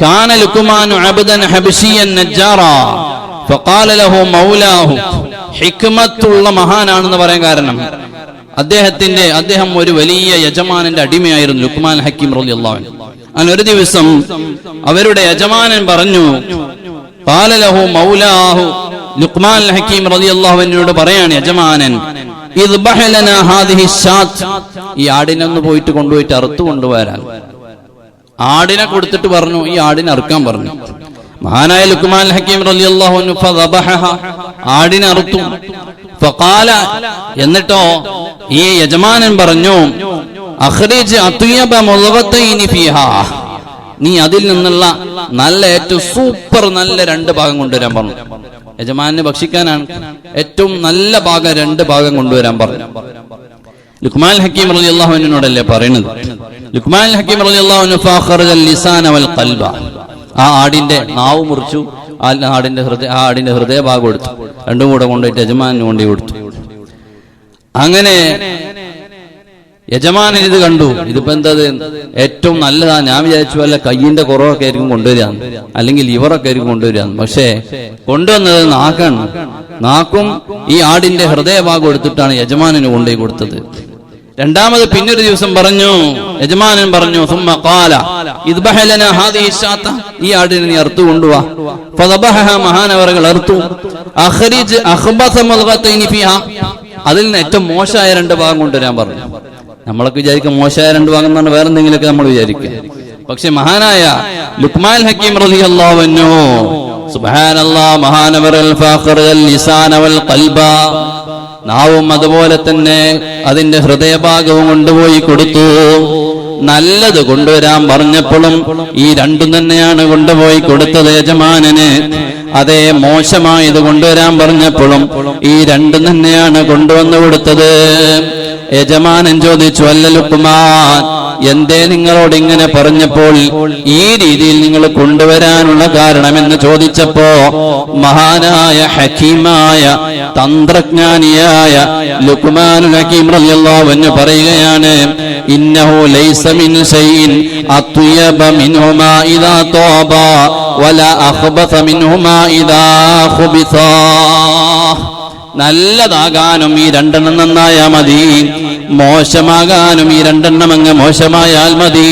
കാന ലുക്മാനു അബ്ദൻ ഹബശിയൻ നജ്ജാറാ ഫഖാല ലഹു മൗലാഹു, ഹിക്മത്തുള്ള മഹാനാണെന്ന് പറയാൻ കാരണം അദ്ദേഹം ഒരു വലിയ യജമാനന്റെ അടിമയായിരുന്നു ലുക്മാൻ ഹക്കീം റളിയല്ലാഹു അൻഹു. അങ്ങനെ ഒരു ദിവസം അവരുടെ യജമാനൻ പറഞ്ഞു, ഖാല ലഹു മൗലാഹു, ലുക്മാൻ ഹക്കീം റളിയല്ലാഹു അൻഹുവിനോട് പറയാണ് യജമാനൻ, ഇദ്ബഹ ലനാ ഹാദിഹി ശാത്ത്, ഈ ആടിനെ ഒന്ന് കൊണ്ടുപോയിട്ട് അറുത്തു കൊണ്ടുവരാൻ. ആടിനെ കൊടുത്തിട്ട് പറഞ്ഞു, ഈ ആടിനെ അറുക്കാൻ പറഞ്ഞു. മഹാനായ ലുക്മാൻ ഹക്കീം റളിയല്ലാഹു അൻഹു ഫദബഹഹ, ആടിനെ അറുത്തു. ഫഖാല, എന്നിട്ടോ ഈ യജമാനൻ പറഞ്ഞു, അഖ്രിജ് അത്യബ മുളഗതൈനി ഫീഹാ, നീ അതിൽ നിന്നുള്ള നല്ല ഏറ്റവും സൂപ്പർ നല്ല 2 ഭാഗം കൊണ്ടുവരാൻ പറഞ്ഞു. യജമാനെ ഭക്ഷിക്കാനാണ് ഏറ്റവും നല്ല ഭാഗം 2 ഭാഗം കൊണ്ടുവരാൻ പറഞ്ഞു. ലുക്മാൻ ഹക്കീം റളിയല്ലാഹു അൻഹുവിനോടല്ലേ പറയുന്നത്. ലുക്മാൻ ഹക്കീം റളിയല്ലാഹു അൻഹു ഫഖറജൽ ലിസാന വൽ ഖൽബ, ആ ആടിന്റെ നാവ് മുറിച്ചു, ആ ആടിന്റെ ഹൃദയഭാഗം എടുത്തു, രണ്ടും കൂടെ കൊണ്ടുപോയിട്ട് യജമാനു കൊണ്ടുപോയി കൊടുത്തു. അങ്ങനെ യജമാനൻ ഇത് കണ്ടു, ഇതിപ്പോ എന്തത് ഏറ്റവും നല്ലതാ. ഞാൻ വിചാരിച്ചു വല്ല കയ്യിന്റെ കുറവൊക്കെ ആയിരിക്കും കൊണ്ടുവരാന്ന്, അല്ലെങ്കിൽ ലിവറൊക്കെ ആയിരിക്കും കൊണ്ടുവരാന്ന്. പക്ഷേ കൊണ്ടുവന്നത് നാക്കാണ്. നാക്കും ഈ ആടിന്റെ ഹൃദയഭാഗം എടുത്തിട്ടാണ് യജമാനന് കൊണ്ടുപോയി കൊടുത്തത്. രണ്ടാമത് പിന്നൊരു ദിവസം പറഞ്ഞു, യജമാനൻ പറഞ്ഞു, സുമ്മ ഖാല ഇദ്ബഹ ലനാ ഹാദിഹി ശാത്ത, ഈ ആടിനെ നീ അറുത്തു കൊണ്ടുവാ. ഫദബഹഹ, മഹാനവറുകൾ അറുത്തു. അഖ്രിജ് അഖ്ബസ മൽഗതൈനി ഫിഹാ, അതിൽ നിന്ന് ഏറ്റവും മോശമായ 2 ഭാഗം കൊണ്ടുവരാൻ പറഞ്ഞു. നമ്മളൊക്കെ വിചാരിക്കും മോശമായ 2 ഭാഗം എന്ന് പറഞ്ഞാൽ വേറെ എന്തെങ്കിലുമൊക്കെ നമ്മൾ വിചാരിക്കുക. പക്ഷെ മഹാനായ ലുക്മാൻ ഹക്കീം റളിയല്ലാഹു അൻഹു സുബ്ഹാനല്ലാഹ്, മഹാനവറുകൾ ഫഖറൽ ലിസാന വൽ ഖൽബ, നാവും അതുപോലെ തന്നെ അതിന്റെ ഹൃദയഭാഗവും കൊണ്ടുപോയി കൊടുത്തു. നല്ലത് കൊണ്ടുവരാൻ പറഞ്ഞപ്പോഴും ഈ 2 തന്നെയാണ് കൊണ്ടുപോയി കൊടുത്തത് യജമാനന്. അതേ മോശമായത് കൊണ്ടുവരാൻ പറഞ്ഞപ്പോഴും ഈ 2 തന്നെയാണ് കൊണ്ടുവന്നു കൊടുത്തത്. യജമാനൻ ചോദിച്ചു, അല്ല ലുക്മാൻ, എന്തേ നിങ്ങളോട് ഇങ്ങനെ പറഞ്ഞപ്പോൾ ഈ രീതിയിൽ നിങ്ങൾ കൊണ്ടുവരാനുള്ള കാരണമെന്ന് ചോദിച്ചപ്പോ മഹാനായ ഹക്കീമായ തന്ത്രജ്ഞാനിയായ ലുക്മാനുൽ ഹക്കീം റളിയല്ലാഹു അൻഹു പറയുകയാണ്, ഇന്നഹു ലൈസ മിൻ ശൈഇൻ അത്യബ മിൻഹുമാ ഇദാ തഅബ വലാ അഖ്ബസ മിൻഹുമാ ഇദാ ഖുബിസ. നല്ലതാകാനും ഈ 2 നന്നായാ മതി, മോശമാകാനും ഈ 2 അങ്ങ് മോശമായാൽ മതി.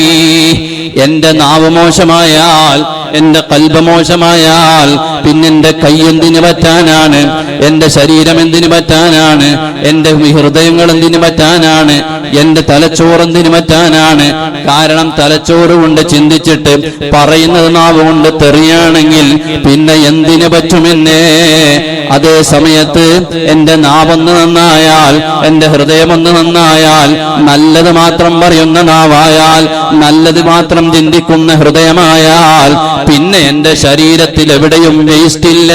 എന്റെ നാവ് മോശമായാൽ, എന്റെ കൽബ് മോശമായാൽ, പിന്നെന്റെ കൈ എന്തിനു പറ്റാനാണ്? എന്റെ ശരീരം എന്തിനു പറ്റാനാണ്? എന്റെ ഹൃദയങ്ങൾ എന്തിനു പറ്റാനാണ്? എന്റെ തലച്ചോറ് എന്തിനു പറ്റാനാണ്? കാരണം തലച്ചോറ് കൊണ്ട് ചിന്തിച്ചിട്ട് പറയുന്നത് നാവ് കൊണ്ട് തെറിയാണെങ്കിൽ പിന്നെ എന്തിനു പറ്റുമെന്നേ. അതേ സമയത്ത് എന്റെ നാവൊന്ന് നന്നായാൽ, എന്റെ ഹൃദയമൊന്ന് നന്നായാൽ, നല്ലത് മാത്രം പറയുന്ന നാവായാൽ, നല്ലത് മാത്രം ചിന്തിക്കുന്ന ഹൃദയമായാൽ, പിന്നെ എന്റെ ശരീരത്തിൽ എവിടെയും വേസ്റ്റ് ഇല്ല.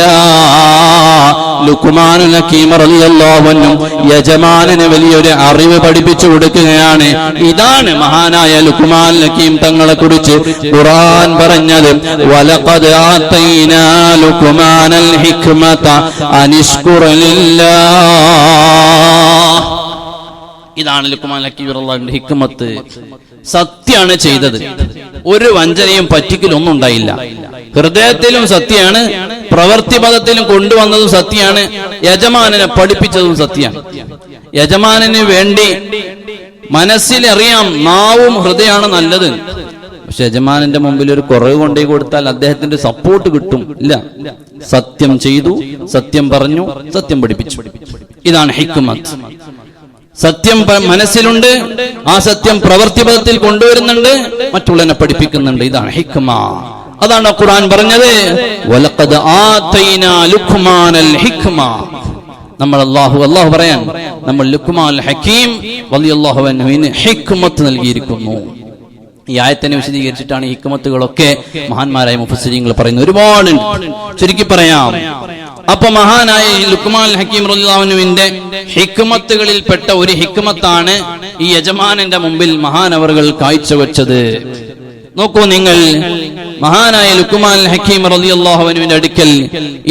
ലുക്മാനുൽ ഹക്കീം റളിയല്ലാഹു അൻഹു യജമാനന് വലിയൊരു അറിവ് പഠിപ്പിച്ചു കൊടുക്കുകയാണ്. ഇതാണ് മഹാനായ ലുക്മാനുൽ ഹക്കീം തങ്ങളെ കുറിച്ച് ഖുർആൻ പറഞ്ഞത്, വലഖദ് ആതൈനാ ലുക്മാനൽ ഹിക്മത അനിഷ്കുർ ലില്ലാഹ്. ഇതാണ് ലുക്മാനുൽ ഹക്കീം റളിയല്ലാഹുവിന്റെ ഹിക്മത്ത്. സത്യാണ് ചെയ്തത്, ഒരു വഞ്ചനയും പറ്റിക്കലൊന്നും ഉണ്ടായില്ല. ഹൃദയത്തിലും സത്യമാണ്, പ്രവൃത്തി പദത്തിലും കൊണ്ടുവന്നതും സത്യമാണ്, യജമാനനെ പഠിപ്പിച്ചതും സത്യമാണ്. യജമാനന് വേണ്ടി മനസ്സിലറിയാം നാവും ഹൃദയമാണ് നല്ലത്. പക്ഷെ യജമാനന്റെ മുമ്പിൽ ഒരു കുറവ് കൊണ്ടേ കൊടുത്താൽ അദ്ദേഹത്തിന്റെ സപ്പോർട്ട് കിട്ടും. ഇല്ല, സത്യം ചെയ്തു, സത്യം പറഞ്ഞു, സത്യം പഠിപ്പിച്ചു. ഇതാണ് ഹിക്മത്ത്. സത്യം മനസ്സിലുണ്ട്, ആ സത്യം പ്രവൃത്തിപദത്തിൽ കൊണ്ടുവരുന്നുണ്ട്, മറ്റുള്ളവനെ പഠിപ്പിക്കുന്നുണ്ട്. ഇതാണ് ഹിക്മ. അതാണ് ഖുർആൻ പറഞ്ഞത്, വലഖദ് ആതൈനാ ലുക്മാനൽ ഹിക്മ. നമ്മൾ അല്ലാഹു പറയാൻ, നമ്മൾ ലുക്മാനുൽ ഹക്കീം റളിയല്ലാഹു അൻഹുവിന് ഹിക്മത്ത് നൽകിയിരിക്കുന്നു. ഈ ആയത്തിനെ വിശദീകരിച്ചിട്ടാണ് ഈ ഹിക്മത്തുകളൊക്കെ മഹാന്മാരായ മുഫസ്സിരീങ്ങൾ പറയുന്നത്. ഒരുപാടുണ്ട്, ചുരുക്കി പറയാം. അപ്പൊ മഹാനായ ലുക്മാനുൽ ഹക്കീം റളിയല്ലാഹു അൻഹുവിന്റെ ഹിക്മത്തുകളിൽപ്പെട്ട ഒരു ഹിക്മത്താണ് ഈ യജമാനന്റെ മുമ്പിൽ മഹാനവറുകൾ കാഴ്ചവെച്ചത്. നോക്കൂ നിങ്ങൾ, മഹാനായ ലുക്മാനുൽ ഹക്കീം റളിയല്ലാഹു അൻഹുവിന്റെ അടുക്കൽ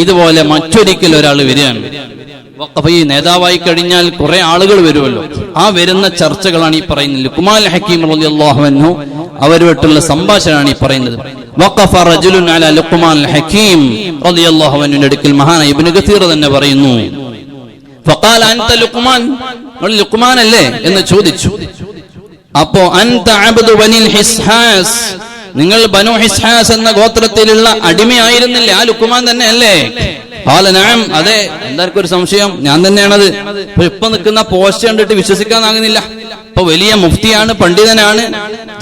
ഇതുപോലെ മറ്റൊരിക്കൽ ഒരാൾ വരികയാണ്. ഈ നേതാവായി കഴിഞ്ഞാൽ കുറെ ആളുകൾ വരുമല്ലോ, ആ വരുന്ന ചർച്ചകളാണ് ഈ പറയുന്നത്. ലുക്മാനുൽ ഹക്കീം റളിയല്ലാഹു അൻഹു അവരുമായിട്ടുള്ള സംഭാഷണമാണ് ഈ പറയുന്നത്. വഖഫ റജുലുൻ അലാ ലുക്മാനുൽ ഹക്കീം റളിയല്ലാഹു അൻഹുവിന്റെ അടുക്കൽ മഹാനായ ഇബ്നു കസീർ തന്നെ പറയുന്നു, ഫഖാല അൻത ലുക്മാൻ, ലുക്മാൻ അല്ലേ എന്ന് ചോദിച്ചു. അപ്പോ അൻത അബ്ദു ബനിൽ ഹിസ്ഹാസ്, നിങ്ങൾ ബനു ഹിസ്ഹാസ് എന്ന ഗോത്രത്തിലുള്ള അടിമയായിരുന്നില്ലേ? ആ ലുക്മാൻ തന്നെ അല്ലേ? അതെ. എന്താർക്കും ഒരു സംശയം, ഞാൻ തന്നെയാണത്. ഇപ്പൊ നിൽക്കുന്ന പോസ്റ്റ് കണ്ടിട്ട് വിശ്വസിക്കാനാകുന്നില്ല. ഇപ്പൊ വലിയ മുഫ്തിയാണ്, പണ്ഡിതനാണ്,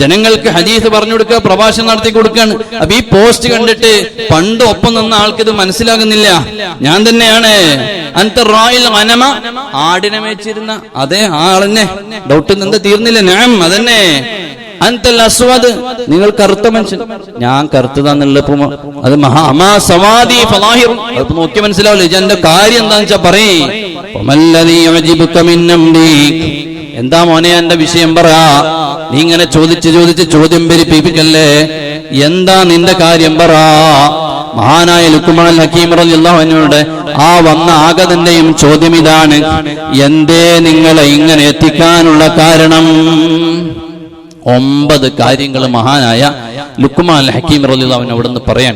ജനങ്ങൾക്ക് ഹദീസ് പറഞ്ഞു കൊടുക്കുക, പ്രഭാഷണം നടത്തി കൊടുക്കുകയാണ്. അപ്പൊ ഈ പോസ്റ്റ് കണ്ടിട്ട് പണ്ട് ഒപ്പം നിന്ന ആൾക്ക് ഇത് മനസ്സിലാകുന്നില്ല, ഞാൻ തന്നെയാണ്. അൻതറായിൽ ഗനമ, ആടിനെ മേച്ചിരുന്ന അതേ ആളെന്നെ. ഡൗട്ട് എന്താ തീർന്നില്ല? ഞാൻ അതന്നെ. അൻതൽ അസ്വദ്, നിങ്ങൾ കറുത്ത മനുഷ്യൻ. ഞാൻ കറുത്തതാന്നുള്ളപ്പോ അത് അത് നോക്കി മനസ്സിലാവില്ല. എന്റെ കാര്യം എന്താന്ന് വെച്ചാ പറയേ. എന്താ മോനെ എന്റെ വിഷയം പറ. നീ ഇങ്ങനെ ചോദിച്ച് ചോദ്യം പെരുപ്പിക്കല്ലേ. എന്താ നിന്റെ കാര്യം പറ. മഹാനായ ലുക്മാൻ ഹക്കീം റളിയല്ലാഹു അൻഹുവിന്റെ ആ വന്ന ആഗതന്റെയും ചോദ്യം ഇതാണ്: എന്തേ നിങ്ങളെ ഇങ്ങനെ എത്തിക്കാനുള്ള കാരണം? 9 കാര്യങ്ങൾ മഹാനായ ലുക്മാൻ ഹക്കീം റളിയല്ലാഹു അൻഹു അവിടുന്ന് പറയാൻ.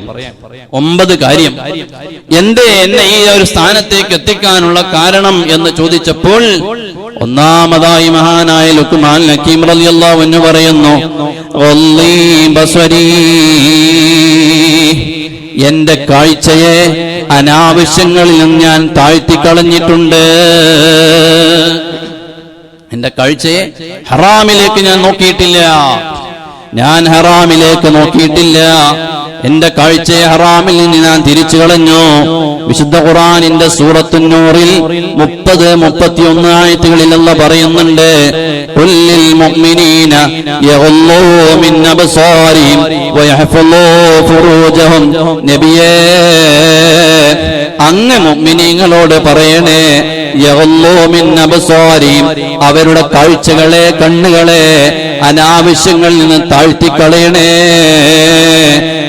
9 കാര്യം. എന്തേ എന്നെ ഈ ഒരു സ്ഥാനത്തേക്ക് എത്തിക്കാനുള്ള കാരണം എന്ന് ചോദിച്ചപ്പോൾ ഒന്നാമതായി മഹാനായ ലുക്മാൻ ഹക്കീം റളിയല്ലാഹു അൻഹു പറയുന്നു: എന്റെ കാഴ്ചയെ അനാവശ്യങ്ങളിൽ നിന്ന് ഞാൻ താഴ്ത്തിക്കളഞ്ഞിട്ടുണ്ട്. എന്റെ കാഴ്ചയെ ഹറാമിലേക്ക് ഞാൻ നോക്കിയിട്ടില്ല. എന്റെ കാഴ്ചയെ ഹറാമിൽ നിന്ന് ഞാൻ തിരിച്ചു കളഞ്ഞു. വിശുദ്ധ ഖുർആനിന്റെ സൂറത്തുൻ നൂറിൽ 30-31 ആയത്തുകളിൽ അല്ലാഹു പറയുന്നുണ്ട്: ഖുല്ലിൽ മുഅ്മിനീന യഗ്ളൂ മിൻ അബ്സാരിഹിം വയഹ്ഫളൂ ഫുറൂജഹും. നബിയേ, അങ്ങ് മുഅ്മിനീങ്ങളോട് പറയണേ, യഗ്ളൂ മിൻ അബ്സാരിഹിം, അവരുടെ കാഴ്ചകളെ, കണ്ണുകളെ അനാവശ്യങ്ങളിൽ നിന്ന് താഴ്ത്തിക്കളയണേ.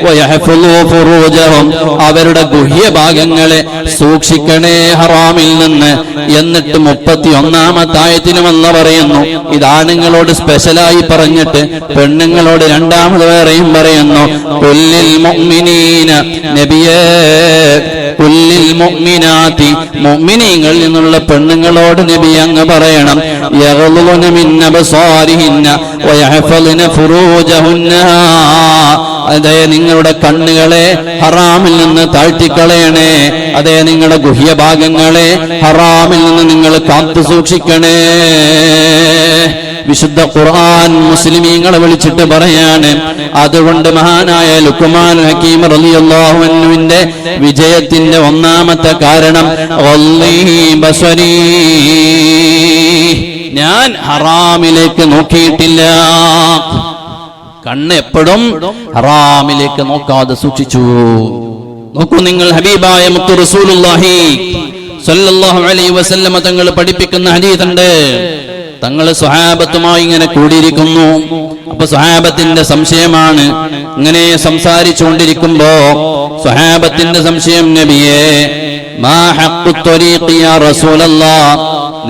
വയഹ്ഫളൂ ഫുറൂജഹും, അവരുടെ ഗുഹ്യഭാഗങ്ങളെ സൂക്ഷിക്കണേ ഹറാമിൽ നിന്ന്. എന്നിട്ട് 31-ാമത്തെ ആയത്തിനും അല്ലാഹു പറയുന്നു, ഇതാണുങ്ങളോട് സ്പെഷ്യലായി പറഞ്ഞിട്ട് പെണ്ണുങ്ങളോട് രണ്ടാമത് വേറെയും പറയുന്നു: ഖുല്ലിൽ മുഅ്മിനീന, നബിയേ, ഖുല്ലിൽ മുഅ്മിനാതി, മുഅ്മിനീങ്ങളിൽ നിന്നുള്ള പെണ്ണുങ്ങളോട് നബി അങ്ങ് പറയണം: യഗ്ളുന മിൻ അബ്സാരിഹിന്ന വയഹ്ഫളന ഫുറൂജഹുന്ന. അതേ, നിങ്ങളുടെ കണ്ണുകളെ ഹറാമിൽ നിന്ന് താഴ്ത്തിക്കളയണേ. അതേ, നിങ്ങളുടെ ഗുഹ്യഭാഗങ്ങളെ ഹറാമിൽ നിന്ന് നിങ്ങൾ കാത്തു സൂക്ഷിക്കണേ. വിശുദ്ധ ഖുർആൻ മുസ്ലിമീങ്ങളെ വിളിച്ചിട്ട് പറയാണ്. അതുകൊണ്ട് മഹാനായ ലുക്മാൻ ഹക്കീം റളിയല്ലാഹു അൻഹുവിന്റെ വിജയത്തിന്റെ ഒന്നാമത്തെ കാരണം ബസരീ, ഞാൻ ഹറാമിലേക്ക് നോക്കിയിട്ടില്ല. കണ്ണ് എപ്പോഴും ഹറാമിലേക്ക് നോക്കാതെ സൂക്ഷിച്ചു. നോക്കൂ നിങ്ങൾ, ഹബീബായ മുത്തു റസൂലുള്ളാഹി സ്വല്ലല്ലാഹു അലൈഹി വസല്ലമ തങ്ങൾ പഠിപ്പിക്കുന്ന ഹദീസുണ്ട്. തങ്ങൾ സ്വഹാബത്തുമായി ഇങ്ങനെ കൂടിയിരിക്കുന്നു. അപ്പൊ സ്വഹാബത്തിന്റെ സംശയമാണ്. ഇങ്ങനെ സംസാരിച്ചുകൊണ്ടിരിക്കുമ്പോ സ്വഹാബത്തിന്റെ സംശയം: നബിയേ, മാ ഹഖ്ഖു ത്വരീഖി യാ റസൂലല്ലാഹ്,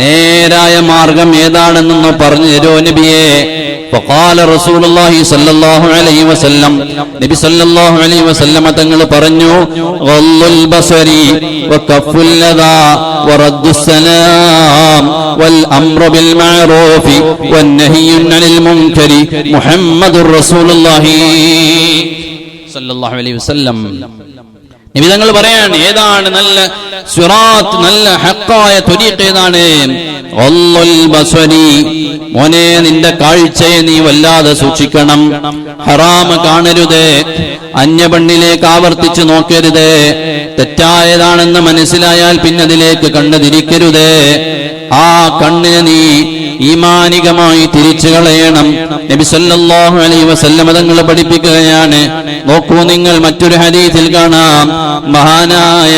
നേരായ മാർഗം ഏതാണെന്നൊന്ന് പറഞ്ഞു തരോ നബിയേ. فقال رسول الله صلى الله عليه وسلم, നബി സല്ലല്ലാഹു അലൈഹി വസല്ലമ തങ്ങൾ പറഞ്ഞു: ഗള്ളുൽ ബസരി വകഫുൽ ലദാ വറദ്ദുസ് സലാം വൽ അംറു ബിൽ മഅറൂഫി വന്നഹ്യു അനിൽ മുൻകരി മുഹമ്മദുർ റസൂലുള്ളാഹി സല്ലല്ലാഹു അലൈഹി വസല്ലം. നബി തങ്ങൾ പറയാണ്, ഏതാണ് നല്ല സിറാത്ത്, നല്ല ഹഖായ ത്വരീഖ് ഏതാണ്? ഗള്ളുൽ ബസരി, മോനെ, നിന്റെ കാഴ്ചയെ നീ വല്ലാതെ സൂക്ഷിക്കണം. ഹറാമ് കാണരുത്, അന്യപെണ്ണിലേക്ക് ആവർത്തിച്ച് നോക്കരുത്. തെറ്റായതാണെന്ന് മനസ്സിലായാൽ പിന്നതിലേക്ക് കണ്ണ് തിരിക്കരുത്. ആ കണ്ണിനെ നീ ഈമാനികമായി തിരിച്ചു കളയണം. നബി സല്ലല്ലാഹു അലൈഹി വസല്ലം തങ്ങൾ പഠിപ്പിക്കുകയാണ്. നോക്കൂ നിങ്ങൾ, മറ്റൊരു ഹദീസിൽ കാണാം, മഹാനായ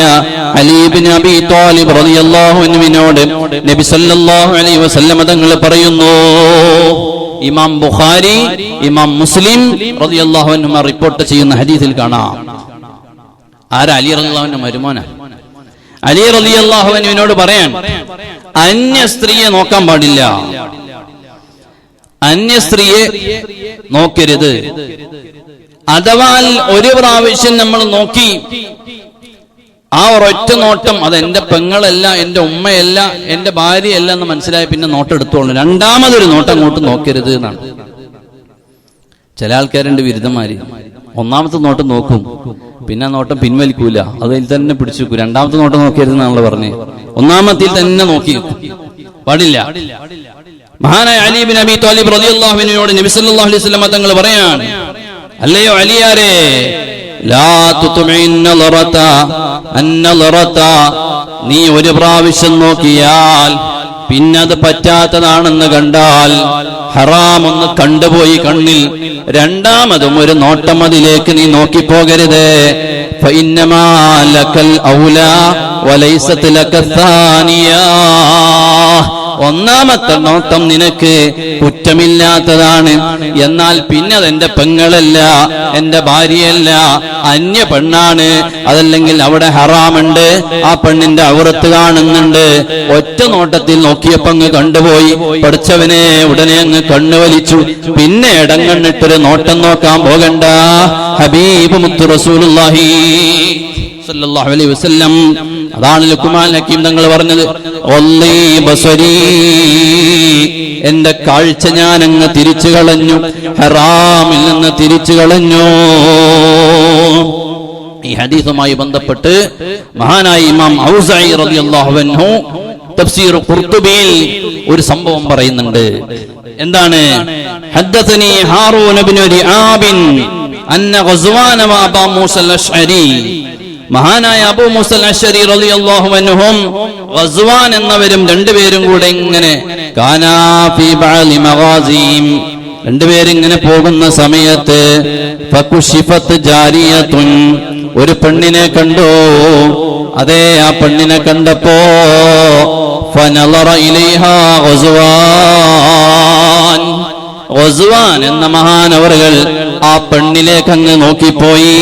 അലി ഇബ്നു അബീ ത്വാലിബ് റളിയല്ലാഹു അൻഹുവിനോട് നബി സല്ലല്ലാഹു അലൈഹി വസല്ലം തങ്ങൾ പറയുന്നു, ഇമാം ബുഖാരി, ഇമാം മുസ്ലിം റളിയല്ലാഹു അൻഹുമ റിപ്പോർട്ട് ചെയ്യുന്ന ഹദീസിൽ കാണാം. ആരാ? അലി റളിയല്ലാഹു അൻഹു മരുമോന. അലി റളിയല്ലാഹു അൻഹുവിനോട് പറയാൻ, അന്യ സ്ത്രീയെ നോക്കാൻ പാടില്ല, അന്യ സ്ത്രീയെ നോക്കരുത്. അഥവാ ഒരു പ്രാവശ്യം നമ്മൾ നോക്കി, ആ ഒരൊറ്റ നോട്ടം, അത് എന്റെ പെങ്ങളല്ല, എന്റെ ഉമ്മയല്ല, എന്റെ ഭാര്യയല്ല എന്ന് മനസ്സിലായ പിന്നെ നോട്ടം എടുത്തോളൂ. രണ്ടാമതൊരു നോട്ടം അങ്ങോട്ട് നോക്കരുത് എന്നാണ്. ചില ആൾക്കാരുണ്ട് ബിരുദന്മാര്, ഒന്നാമത്തെ നോട്ടം നോക്കും, പിന്നെ നോട്ടം പിൻവലിക്കൂല, അതിൽ തന്നെ പിടിച്ചു വെക്കും. രണ്ടാമത്തെ നോട്ടം നോക്കരുതെന്നാണല്ലോ പറഞ്ഞത്. ഒന്നാമത്തിൽ തന്നെ നോക്കി പാടില്ല. മഹാനായ അലി ഇബ്നു അബീ ത്വാലിബ് റളിയല്ലാഹു അൻഹുവിനോട് നബി സല്ലല്ലാഹു അലൈഹി വസല്ലം തങ്ങൾ പറയാണ്, അല്ലയോ അലിയാരെ, ലാ തുത്മിൻ നളറത അൻ നളറത, നീ ഒരു പ്രാവശ്യം നോക്കിയാൽ പിന്നത് പറ്റാത്തതാണെന്ന് കണ്ടാൽ, ഹറാം ഒന്ന് കണ്ടുപോയി കണ്ണിൽ, രണ്ടാമതും ഒരു നോട്ടം അതിലേക്ക് നീ നോക്കിപ്പോകരുത്. ഫഇന്നമാ ലകൽ ഔലാ വലൈസത് ലകത്താനിയാ. ഒന്നാമത്തെ നോട്ടം നിനക്ക് കുറ്റമില്ലാത്തതാണ്, എന്നാൽ പിന്നെ അതെന്റെ പെങ്ങളല്ല, എന്റെ ഭാര്യയല്ല, അന്യ പെണ്ണാണ്, അതല്ലെങ്കിൽ അവിടെ ഹറാമുണ്ട്, ആ പെണ്ണിന്റെ ഔറത്ത് കാണുന്നുണ്ട്. ഒറ്റ നോട്ടത്തിൽ നോക്കിയപ്പോ അങ്ങ് കണ്ടുപോയി, പഠിച്ചവനെ ഉടനെ അങ്ങ് കണ്ണു വലിച്ചു. പിന്നെ ഇടങ്ങണ്ണിട്ടൊരു നോട്ടം നോക്കാൻ പോകണ്ട. ഹബീബ് മുത്തു റസൂലുള്ളാഹി സല്ലല്ലാഹു അലൈഹി വസല്ലം, അതാണ് ലുഖ്മാൻ ഹക്കീം തങ്ങൾ പറഞ്ഞത്, ഒല്ലീ ബസരീ, എന്റെ കാഴ്ച ഞാൻ അങ്ങ് തിരിച്ചു കളഞ്ഞു, ഹറാമിൽ നിന്ന് തിരിച്ചു കളഞ്ഞു. ഈ ഹദീസുമായി ബന്ധപ്പെട്ട് മഹാനായ ഇമാം ഔസാഇ റളിയല്ലാഹു അൻഹു തഫ്സീർ ഖുർതുബിയിൽ ഒരു സംഭവം പറയുന്നുണ്ട്. എന്താണ്? ഹദ്ദസനി ഹാറൂൻ ഇബ്നു റിആബിൻ അന്ന ഗസ്വാന വ അബൂ മൂസൽ അശ്അരി. മഹാനായ അബൂ മൂസൽ അശ്അരി റളിയല്ലാഹു അൻഹും ഗസ്വാൻ എന്നവരും രണ്ടുപേരും കൂടെ ഇങ്ങനെ കാനാ ഫീ ബഅലി മഗാസിം, രണ്ടുപേരിങ്ങനെ പോകുന്ന സമയത്ത് ഫകുശിഫത് ജാരിയത്തുൻ, ഒരു പെണ്ണിനെ കണ്ടു. അതേ, ആ പെണ്ണിനെ കണ്ടപ്പോ ഫനളറ ഇലൈഹാ ഗസ്വാൻ, ഗസ്വാൻ എന്ന മഹാനവറുകൾ ആ പെണ്ണിലേക്ക് അങ്ങ് നോക്കിപ്പോയി.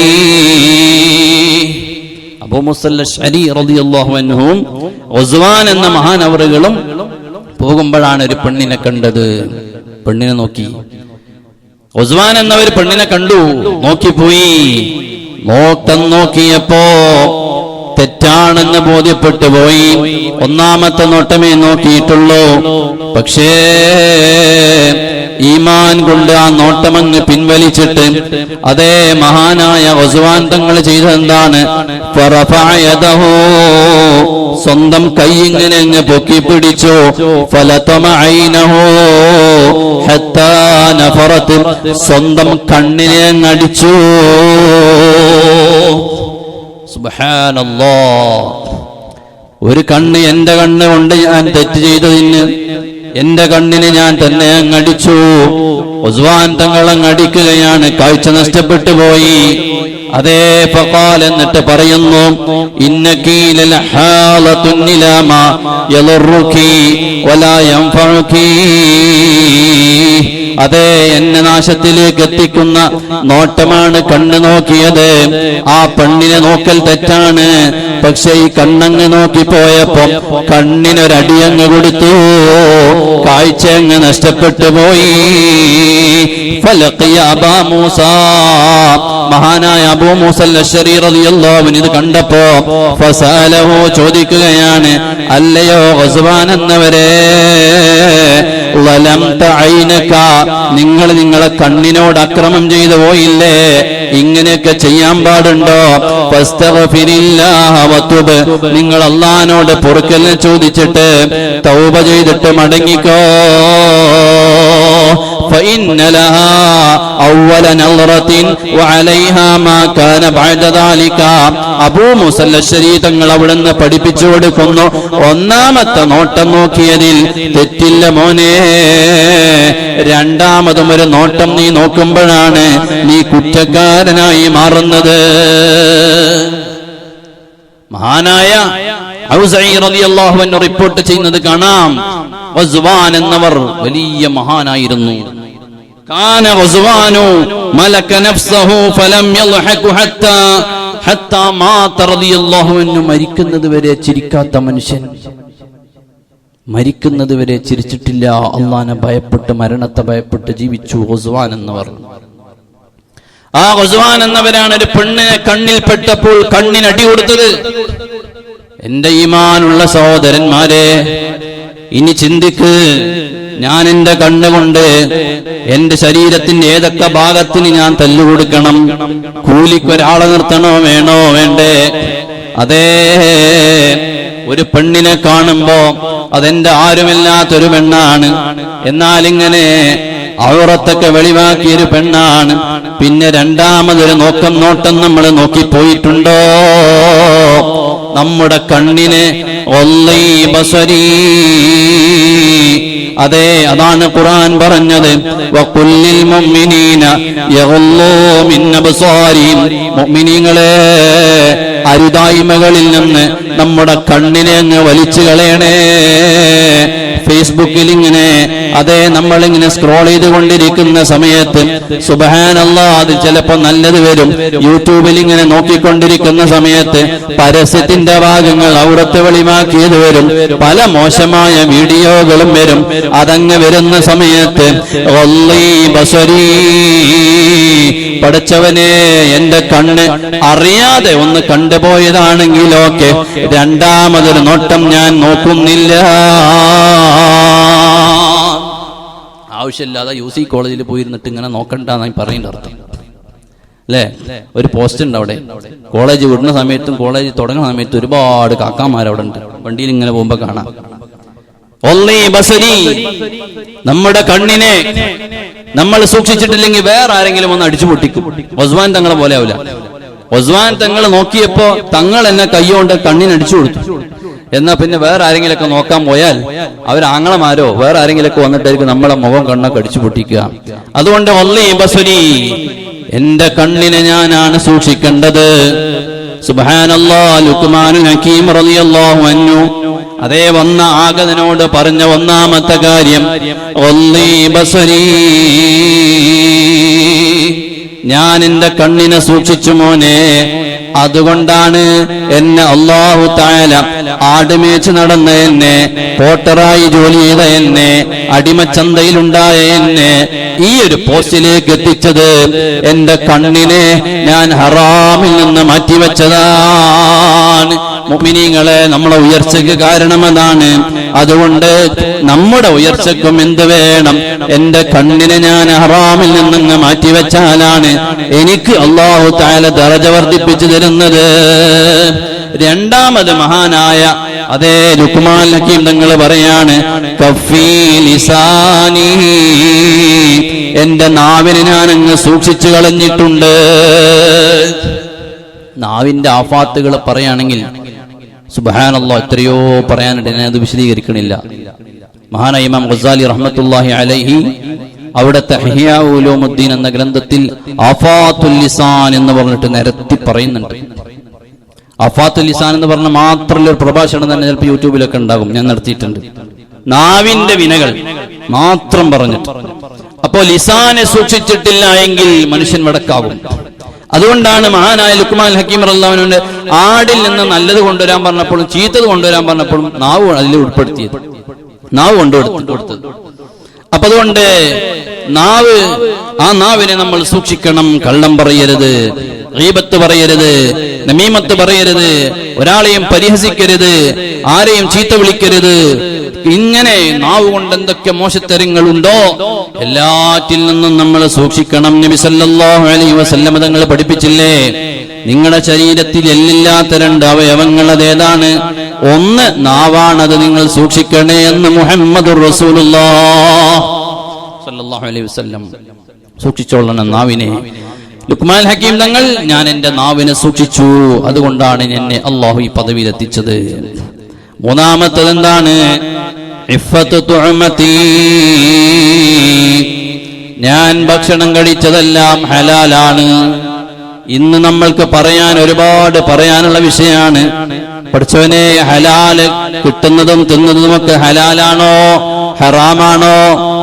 അബൂ മൂസൽ അശ്അരി റളിയല്ലാഹു അൻഹും ഗസ്വാൻ എന്ന മഹാനവറുകളും പോകുമ്പോഴാണ് ഒരു പെണ്ണിനെ കണ്ടത്. പെണ്ണിനെ നോക്കി. ഗസ്വാൻ എന്നവർ പെണ്ണിനെ കണ്ടു, നോക്കിപ്പോയി. നോക്കിയപ്പോ തെറ്റാണെന്ന് ബോധ്യപ്പെട്ടു പോയി. ഒന്നാമത്തെ നോട്ടമേ നോക്കിയിട്ടുള്ളൂ. പക്ഷേ ഈമാൻ കൊണ്ട് ആ നോട്ടമങ്ങ് പിൻവലിച്ചിട്ട് അതേ മഹാനായ ഗസ്വാൻ തങ്ങൾ ചെയ്തെന്താണ്? ഫറഫഅയദഹു, സ്വന്തം കൈ ഇങ്ങനെ അങ്ങ് പൊക്കി പിടിച്ചു. ഫലതമഅൈനഹു ഹത്താ നഫറത്, സ്വന്തം കണ്ണിനെ അങ്ങ് അടിച്ചു. സുബ്ഹാനല്ലാഹ്. ഒരു കണ്ണ്, എന്റെ കണ്ണ് കൊണ്ട് ഞാൻ തെറ്റ് ചെയ്തതിന് എന്റെ കണ്ണിന് ഞാൻ തന്നെ അങ്ങടിച്ചു. ഗസ്വാൻ തങ്ങൾ അങ്ങടിക്കുകയാണ്, കാഴ്ച നഷ്ടപ്പെട്ടു പോയി. അതേ ഫഖാൽ, എന്നിട്ട് പറയുന്നു, ഇന്നകീ ലഹാലത്തുൻ ഇലാ മാ യദുറുകി വലാ യൻഫഉകി. അതേ, എന്നെ നാശത്തിലേക്ക് എത്തിക്കുന്ന നോട്ടമാണ് കണ്ണ് നോക്കിയത്. ആ പെണ്ണിനെ നോക്കൽ തെറ്റാണ്, പക്ഷെ ഈ കണ്ണങ്ങ് നോക്കിപ്പോയപ്പോ കണ്ണിനൊരടിയങ്ങ് കൊടുത്തു, കാഴ്ച അങ്ങ് നഷ്ടപ്പെട്ടു പോയി. ഫലഖിയ അബൂ മൂസ, മഹാനായ അബൂ മൂസൽ അശ്അരി റളിയല്ലാഹു അൻഹു ഇത് കണ്ടപ്പോ ഫസഅലഹു, ചോദിക്കുകയാണ്, അല്ലയോ ഗസ്വാൻ എന്നവരെ, ലലംത ഐനക, നിങ്ങൾ നിങ്ങളെ കണ്ണിനോട് അക്രമം ചെയ്തു പോയില്ലേ? ഇങ്ങനെയൊക്കെ ചെയ്യാൻ പാടുണ്ടോ? ഫസ്തഗ്ഫിരില്ലാഹ വതുബ്, നിങ്ങൾ അല്ലാഹുവിനോട് പൊറുക്കലിനെ ചോദിച്ചിട്ട് തൗബ ചെയ്തിട്ട് മടങ്ങിക്കോ. فإن لها أول نظرة وعليها ما كان بعد ذلك. അബൂ മൂസൽ അശ്അരി തങ്ങൾ അവിടുന്ന് പഠിപ്പിച്ചു കൊടുക്കുന്നു, ഒന്നാമത്തെ നോട്ടം നോക്കിയതിൽ തെറ്റില്ല മോനെ, രണ്ടാമതും ഒരു നോട്ടം നീ നോക്കുമ്പോഴാണ് നീ കുറ്റക്കാരനായി മാറുന്നത്. മഹാനായ ഔസാഇ റളിയല്ലാഹു അൻഹു റിപ്പോർട്ട് ചെയ്യുന്നത് കാണാം. ഗസ്വാൻ എന്നവർ വലിയ മഹാനായിരുന്നു. കാന ഗസ്വാനു മലക നഫ്സഹു ഫലം യൽഹഖു ഹത്താ മാത റളിയല്ലാഹു അൻഹു. മരിക്കുന്നത് വരെ ചിരിക്കാത്ത മനുഷ്യൻ, മരിക്കുന്നത് വരെ ചിരിച്ചിട്ടില്ല. അല്ലാഹുവിനെ ഭയപ്പെട്ട്, മരണത്തെ ഭയപ്പെട്ട് ജീവിച്ചു ഗസ്വാൻ എന്നവർ. ആ ഗസ്വാൻ എന്നവരാണ് ഒരു പെണ്ണിനെ കണ്ണിൽപ്പെട്ടപ്പോൾ കണ്ണിനടി കൊടുത്തത്. എന്റെ ഈമാനുള്ള സഹോദരന്മാരെ, ഇനി ചിന്തിക്ക്, ഞാൻ എന്റെ കണ്ണുകൊണ്ട് എന്റെ ശരീരത്തിന്റെ ഏതൊക്കെ ഭാഗത്തിന് ഞാൻ തല്ലുകൊടുക്കണം? കൂലിക്കൊരാളെ നിർത്തണോ വേണോ വേണ്ടേ? അതേ, ഒരു പെണ്ണിനെ കാണുമ്പോ അതെന്റെ ആരുമില്ലാത്തൊരു പെണ്ണാണ്, എന്നാലിങ്ങനെ ഔറത്തൊക്കെ വെളിവാക്കിയൊരു പെണ്ണാണ്. പിന്നെ രണ്ടാമതൊരു നോട്ടം നമ്മൾ നോക്കിപ്പോയിട്ടുണ്ടോ? നമ്മുടെ കണ്ണിനെ ഒല്ലി ബസരീ, അതെ അതാണ് ഖുർആൻ പറഞ്ഞത്, വഖുല്ലിൽ മുഅ്മിനീന യഗ്ളൂ മിൻ അബ്സാരിഹിം, മുഅ്മിനീങ്ങളെ അരുതായ്മകളിൽ നിന്ന് നമ്മുടെ കണ്ണിനെ അങ്ങ് വലിച്ചു കളയണേ. ഫേസ്ബുക്കിൽ ഇങ്ങനെ അതെ നമ്മളിങ്ങനെ സ്ക്രോൾ ചെയ്തുകൊണ്ടിരിക്കുന്ന സമയത്ത് സുബ്ഹാനല്ലാഹ് അതിൽ ചിലപ്പോൾ നല്ലത് വരും. യൂട്യൂബിൽ ഇങ്ങനെ നോക്കിക്കൊണ്ടിരിക്കുന്ന സമയത്ത് പരസ്യത്തിന്റെ ഭാഗങ്ങൾ ഔറത്ത് വെളിവാക്കിയത് വരും, പല മോശമായ വീഡിയോകളും വരും. അതങ്ങ് വരുന്ന സമയത്ത് പടച്ചവനെ എന്റെ കണ്ണ് അറിയാതെ ഒന്ന് കണ്ടുപോയതാണെങ്കിലൊക്കെ രണ്ടാമതൊരു നോട്ടം ഞാൻ നോക്കുന്നില്ല. ആവശ്യമില്ലാതെ UC കോളേജിൽ പോയിരുന്നിട്ട് ഇങ്ങനെ നോക്കണ്ടെന്നായി പറയുന്ന അർത്ഥം അല്ലേ? ഒരു പോസ്റ്റ് ഉണ്ട് അവിടെ, കോളേജ് വിടുന്ന സമയത്തും കോളേജ് തുടങ്ങുന്ന സമയത്തും ഒരുപാട് കാക്കാമാരവിടെ ഉണ്ട്, വണ്ടിയിൽ ഇങ്ങനെ പോകുമ്പോ കാണാം. നമ്മുടെ കണ്ണിനെ നമ്മൾ സൂക്ഷിച്ചിട്ടില്ലെങ്കിൽ വേറെ ആരെങ്കിലും ഒന്ന് അടിച്ചു പൊട്ടിക്കും. ഒസ്മാൻ തങ്ങളെ പോലെ ആവില്ല. ഒസ്മാൻ തങ്ങൾ നോക്കിയപ്പോ തങ്ങൾ എന്നെ കൈകൊണ്ട് കണ്ണിനടിച്ചു കൊടുത്തു. എന്നാ പിന്നെ വേറെ ആരെങ്കിലൊക്കെ നോക്കാൻ പോയാൽ അവരാങ്ങളമാരോ വേറെ ആരെങ്കിലൊക്കെ വന്നിട്ടായിരിക്കും നമ്മളെ മുഖം കണ്ണൊക്കെ അടിച്ചു പൊട്ടിക്കുക. അതുകൊണ്ട് എന്റെ കണ്ണിനെ ഞാനാണ് സൂക്ഷിക്കേണ്ടത്. സുബ്ഹാനല്ലാഹ്, ലുഖ്മാനുൽ ഹകീം റളിയല്ലാഹു അൻഹു അതേ വന്ന ആഗതനോട് പറഞ്ഞ ഒന്നാമത്തെ കാര്യം ഞാൻ എന്റെ കണ്ണിനെ സൂക്ഷിച്ചു മോനെ. അതുകൊണ്ടാണ് എന്നെ അല്ലാഹു തആല ആടുമേച്ച് നടന്ന എന്നെ, പോട്ടറായി ജോലി ചെയ്ത എന്നെ, അടിമച്ചന്തയിലുണ്ടായ എന്നെ ഈ ഒരു പോസ്റ്റിലേക്ക് എത്തിച്ചത്. എന്റെ കണ്ണിനെ ഞാൻ ഹറാമിൽ നിന്ന് മാറ്റിവെച്ചതാണ്. മുഅ്മിനീങ്ങളെ, നമ്മളെ ഉയർച്ചയ്ക്ക് കാരണം അതാണ്. അതുകൊണ്ട് നമ്മുടെ ഉയർച്ചയ്ക്കും എന്ത് വേണം? എന്റെ കണ്ണിനെ ഞാൻ ഹറാമിൽ നിന്ന് മാറ്റിവെച്ചാലാണ് എനിക്ക് അല്ലാഹു തആല ദറജ വർദ്ധിപ്പിച്ചു തരുന്നത്. രണ്ടാമത് മഹാനായ അതേ ലുഖ്മാൻ ഹകീം തങ്ങൾ പറയാണ്, കഫീ ലിസാനി, എന്റെ നാവിനെ ഞാൻ അങ്ങ് സൂക്ഷിച്ചു കളഞ്ഞിട്ടുണ്ട്. നാവിന്റെ ആഫാത്തുകൾ പറയുകയാണെങ്കിൽ സുബ്ഹാനല്ലാഹ് എത്രയോ പറയാനുണ്ട്, ഞാൻ അത് വിശദീകരിക്കണില്ല. മഹാനായ ഇമാം ഗസാലി റഹ്മത്തുള്ളാഹി അലൈഹി അവിടുത്തെ ഇഹ്യാ ഉലൂമുദ്ദീൻ എന്ന ഗ്രന്ഥത്തിൽ ആഫാത്തുൽ ലിസാൻ എന്ന് പറഞ്ഞിട്ട് നിരത്തി പറയുന്നുണ്ട്. ആഫാത്തുൽ ലിസാൻ എന്ന് പറഞ്ഞ മാത്രമുള്ള ഒരു പ്രഭാഷണം തന്നെ ചിലപ്പോൾ യൂട്യൂബിലൊക്കെ ഉണ്ടാകും, ഞാൻ നടത്തിയിട്ടുണ്ട്. നാവിന്റെ വിനകൾ മാത്രം പറഞ്ഞിട്ട്. അപ്പോ ലിസാനെ സൂക്ഷിച്ചിട്ടില്ല എങ്കിൽ മനുഷ്യൻ വടക്കാകും. അതുകൊണ്ടാണ് മഹാനായ ലുഖ്മാൻ ഹകീം റളിയല്ലാഹു അൻഹു ആടിൽ നിന്ന് നല്ലത് കൊണ്ടുവരാൻ പറഞ്ഞപ്പോഴും ചീത്തത് കൊണ്ടുവരാൻ പറഞ്ഞപ്പോഴും നാവ് അതിൽ ഉൾപ്പെടുത്തിയത്, നാവ് കൊണ്ടുകൊടുത്തത്. അപ്പൊ അതുകൊണ്ട് ആ നാവിനെ നമ്മൾ സൂക്ഷിക്കണം. കള്ളം പറയരുത്, ഗീബത്ത് പറയരുത്, നമീമത്ത് പറയരുത്, ഒരാളെയും പരിഹസിക്കരുത്, ആരെയും ചീത്ത വിളിക്കരുത്. ഇങ്ങനെ നാവ് കൊണ്ട് എന്തൊക്കെ മോശത്തരങ്ങളുണ്ടോ എല്ലാറ്റിൽ നിന്നും നമ്മൾ സൂക്ഷിക്കണം. നബി സല്ലല്ലാഹു അലൈഹി വസല്ലം തങ്ങൾ പഠിപ്പിച്ചില്ലേ, നിങ്ങളുടെ ശരീരത്തിൽ എല്ലില്ലാത്ത രണ്ട് അവയവങ്ങൾ അതേതാണ്? ഒന്ന് നാവാണത്, നിങ്ങൾ സൂക്ഷിക്കണേ എന്ന് മുഹമ്മദുർ റസൂലുള്ളാഹി സല്ലല്ലാഹു അലൈഹി വസല്ലം. സൂക്ഷിച്ചോളണം നാവിനെ. ലുഖ്മാൻ ഹകീം തങ്ങൾ, ഞാൻ എന്റെ നാവിനെ സൂക്ഷിച്ചു, അതുകൊണ്ടാണ് എന്നെ അല്ലാഹു ഈ പദവിയിൽ എത്തിച്ചത്. മൂന്നാമത്തത് എന്താണ്? ഇഫ്ഫത്തു തുഅമതി, ഞാൻ ഭക്ഷണം കഴിച്ചതെല്ലാം ഹലാലാണ്. ഇന്ന് നമ്മൾക്ക് ഒരുപാട് പറയാനുള്ള വിഷയമാണ്. പഠിച്ചവനെ, ഹലാല് കിട്ടുന്നതും തിന്നുന്നതുമൊക്കെ ഹലാലാണോ ഹറാമാണോ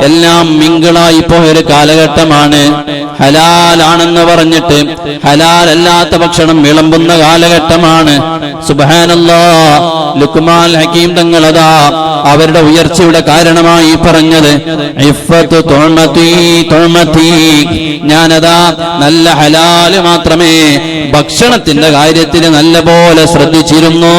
എല്ലാം മിങ്കിളായി പോയൊരു കാലഘട്ടമാണ്. ഹലാലാണെന്ന് പറഞ്ഞിട്ട് ഹലാലല്ലാത്ത ഭക്ഷണം വിളമ്പുന്ന കാലഘട്ടമാണ്. സുബ്ഹാനല്ലാഹ്, ലുഖ്മാൻ ഹകീം തങ്ങൾ അതാ അവരുടെ ഉയർച്ചയുടെ കാരണമായി പറഞ്ഞത് ഇഫ്ഫത്തു തുഅമതി, ഞാനതാ നല്ല ഹലാല് മാത്രമേ ഭക്ഷണത്തിന്റെ കാര്യത്തിൽ നല്ല പോലെ ശ്രദ്ധിച്ചിരുന്നു.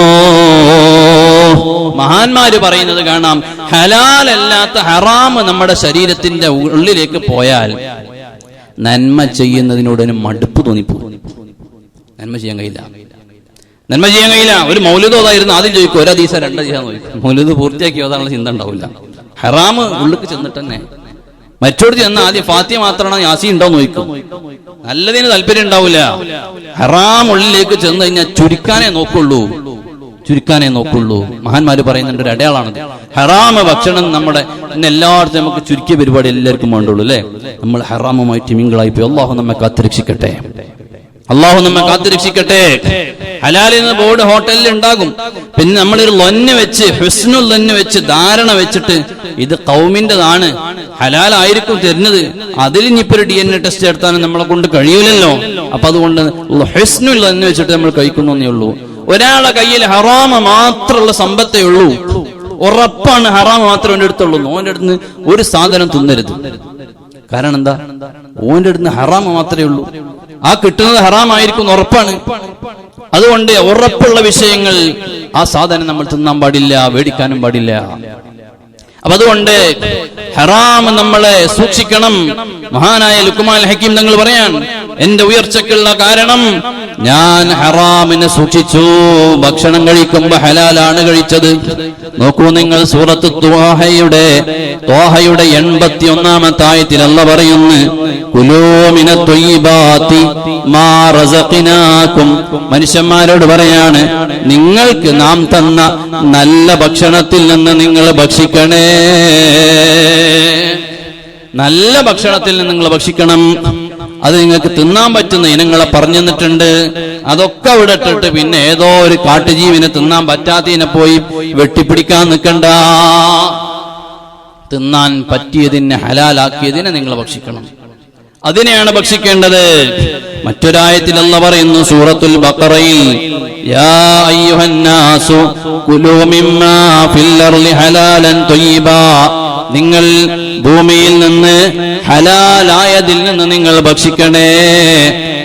മഹാന്മാര് പറയുന്നത് കാണാം, ഹലാലല്ലാത്ത ഹറാം നമ്മുടെ ശരീരത്തിന്റെ ഉള്ളിലേക്ക് പോയാൽ നന്മ ചെയ്യുന്നതിനോടൊരു മടുപ്പ് തോന്നിപ്പോകും. നന്മ ചെയ്യാൻ കഴിയില്ല. ഒരു മൗലിദ് ഓതായിരുന്നു, ആദ്യം ചോദിക്കും ഒരു ഹദീസ രണ്ട് ഹദീസ നോക്കും. മൗലിദ് പൂർത്തിയാക്കി ഓതാനുള്ള ചിന്ത ഉണ്ടാവില്ല. ഹറാമ് ഉള്ളിക്ക് ചെന്നിട്ട് തന്നെ മറ്റോട് ചെന്ന് ആദ്യം ഫാത്തിഹ മാത്രമാണോ യാസീൻ ഉണ്ടോന്ന് ചോദിക്കും. നല്ലതിന് താല്പര്യം ഉണ്ടാവില്ല. ഹറാം ഉള്ളിലേക്ക് ചെന്ന് കഴിഞ്ഞാൽ ചുരുക്കാനേ നോക്കുള്ളൂ. ചുരുക്കാനേ നോക്കുള്ളൂ. മഹാന്മാര് പറയുന്നുണ്ട് ഒരു അടയാളാണത്. ഹറാമ ഭക്ഷണം നമ്മുടെ ഇന്ന് എല്ലായിടത്തും നമുക്ക് ചുരുക്കിയ പരിപാടി എല്ലാവർക്കും വേണ്ടുള്ളൂ അല്ലെ. നമ്മൾ ഹറാമുമായിട്ട് മിങ്കിളായി പോയി. അള്ളാഹു നമ്മെ കാത്തുരക്ഷിക്കട്ടെ, അള്ളാഹു നമ്മെ കാത്തുരക്ഷിക്കട്ടെ. ഹലാലിൽ നിന്ന് ബോർഡ് ഹോട്ടലിൽ ഉണ്ടാകും. പിന്നെ നമ്മളൊരു ലൊന്ന് വെച്ച് ഹുസ്നുൽ ലൊന്ന് വെച്ച് ധാരണ വെച്ചിട്ട് ഇത് കൗമിൻ്റെതാണ്, ഹലാലായിരിക്കും തരുന്നത്, അതിൽ ഇനിയിപ്പോ ഒരു DNA ടെസ്റ്റ് എടുത്താലും നമ്മളെ കൊണ്ട് കഴിയൂലല്ലോ. അപ്പൊ അതുകൊണ്ട് ഹുസ്നുൽ ലൊന്ന് വെച്ചിട്ട് നമ്മൾ കഴിക്കുന്നേ ഉള്ളൂ. ഒരാളെ കയ്യിൽ ഹറാമ മാത്രമുള്ള സമ്പത്തേ ഉള്ളൂ, ഉറപ്പാണ് ഹറാമ മാത്രമേ ഓൻ്റെ അടുത്തുള്ളൂ. ഓൻ്റെ അടുത്ത് ഒരു സാധനം തിന്നരുത്. കാരണം എന്താ? ഓൻ്റെ അടുത്ത് ഹറാമ മാത്രമേ ഉള്ളൂ. ആ കിട്ടുന്നത് ഹറാമായിരിക്കും ഉറപ്പാണ്. അതുകൊണ്ട് ഉറപ്പുള്ള വിഷയങ്ങൾ ആ സാധനം നമ്മൾ തിന്നാൻ പാടില്ല, മേടിക്കാനും പാടില്ല. അപ്പൊ അതുകൊണ്ട് ഹറാം നമ്മളെ സൂക്ഷിക്കണം. മഹാനായ ലുക്മാൻ ഹക്കീം തങ്ങൾ പറയാൻ, എന്റെ ഉയർച്ചക്കുള്ള കാരണം ഞാൻ ഹറാമിനെ സൂക്ഷിച്ചു. ഭക്ഷണം കഴിക്കുമ്പോ ഹലാലാണ് കഴിച്ചത്. നോക്കൂ നിങ്ങൾ, സൂറത്ത് ത്വാഹയുടെ 81-ാമത്തെ ആയത്തിൽ അല്ലാഹ് പറയുന്നു, കുലൂ മിനത് ത്വയ്യിബാതി മാ റസഖ്നാകും. മനുഷ്യന്മാരോട് പറയാണ്, നിങ്ങൾക്ക് നാം തന്ന നല്ല ഭക്ഷണത്തിൽ നിന്ന് നിങ്ങൾ ഭക്ഷിക്കണേ. നല്ല ഭക്ഷണത്തിൽ നിന്ന് നിങ്ങൾ ഭക്ഷിക്കണം. അത് നിങ്ങൾക്ക് തിന്നാൻ പറ്റുന്ന ഇനങ്ങളെ പറഞ്ഞു തന്നിട്ടുണ്ട്. അതൊക്കെ അവിടെ ഇട്ടിട്ട് പിന്നെ ഏതോ ഒരു കാട്ടുജീവിനെ തിന്നാൻ പറ്റാത്തതിനെ പോയി വെട്ടിപ്പിടിക്കാൻ നിൽക്കണ്ട. തിന്നാൻ പറ്റിയതിനെ ഹലാലാക്കിയതിനെ നിങ്ങൾ ഭക്ഷിക്കണം. അതിനെയാണ് ഭക്ഷിക്കേണ്ടത്. മറ്റൊരായത്തിൽ അല്ലാഹ് പറയുന്നു സൂറത്തുൽ ബഖറയിൽ, യാ അയ്യുഹന്നാസു കുലൂ മിമ്മാ ഫിൽ അർളി ഹലാലൻ ത്വയ്യിബാ. നിങ്ങൾ ഭൂമിയിൽ നിന്ന് ഹലാലായതിൽ നിന്ന് നിങ്ങൾ ഭക്ഷിക്കണേ.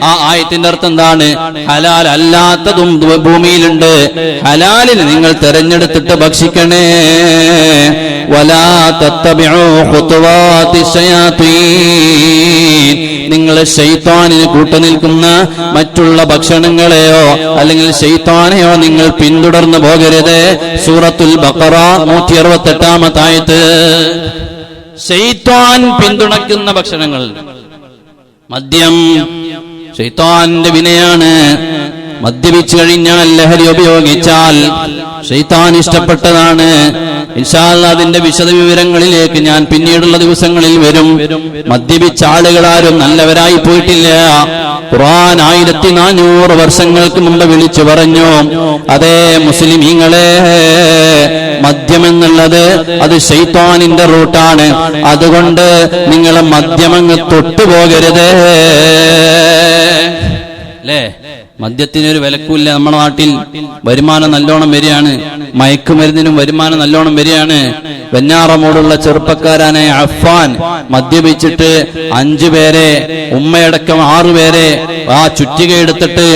ആ ആയത്തിന്റെ അർത്ഥം എന്താണ്? ഹലാൽ അല്ലാത്തതും ഭൂമിയിലുണ്ട്, ഹലാലിൽ നിങ്ങൾ തെരഞ്ഞെടുത്തിട്ട് ഭക്ഷിക്കണേ. വലാ തത്തബിഉ ഖുതുവാതി ശയാതീൻ. നിങ്ങൾ ശൈത്താനിന് കൂട്ടുനിൽക്കുന്ന മറ്റുള്ള ഭക്ഷണങ്ങളെയോ അല്ലെങ്കിൽ ശൈത്താനെയോ നിങ്ങൾ പിന്തുടർന്നു പോകരുത്. സൂറത്തുൽ ബഖറ 168-ാമത്തെ ആയത്ത്. ശൈത്താൻ പിന്തുണയ്ക്കുന്ന ഭക്ഷണങ്ങൾ, മദ്യം ശൈത്താന്റെ വിനയാണ്. മദ്യപിച്ചു കഴിഞ്ഞാൽ, ലഹരി ഉപയോഗിച്ചാൽ ശൈത്താൻ ഇഷ്ടപ്പെട്ടതാണ്. ഇൻഷാ അല്ലാഹ് അതിന്റെ വിശദവിവരങ്ങളിലേക്ക് ഞാൻ പിന്നീടുള്ള ദിവസങ്ങളിൽ വരും. മദ്യപിച്ച ആളുകളാരും നല്ലവരായി പോയിട്ടില്ല. ഖുർആൻ 1400 വർഷങ്ങൾക്ക് മുമ്പ് വിളിച്ചു പറഞ്ഞു, അതേ മുസ്ലിമീങ്ങളെ, മദ്യമെന്നുള്ളത് അത് ശൈത്താനിന്റെ റൂട്ടാണ്. അതുകൊണ്ട് നിങ്ങൾ മദ്യമങ്ങ് തൊട്ടുപോകരുത് അല്ലേ. മദ്യത്തിനൊരു വിലക്കുമില്ല. നമ്മുടെ നാട്ടിൽ വരുമാനം നല്ലോണം വരികയാണ്. മയക്കുമരുന്നിനും വരുമാനം നല്ലോണം വരികയാണ്. വെഞ്ഞാറമൂടുള്ള ചെറുപ്പക്കാരനായ അഫ്ഫാൻ മദ്യപിച്ചിട്ട് 5 പേരെ, ഉമ്മയടക്കം 6 പേരെ ആ ചുറ്റിക എടുത്തിട്ട്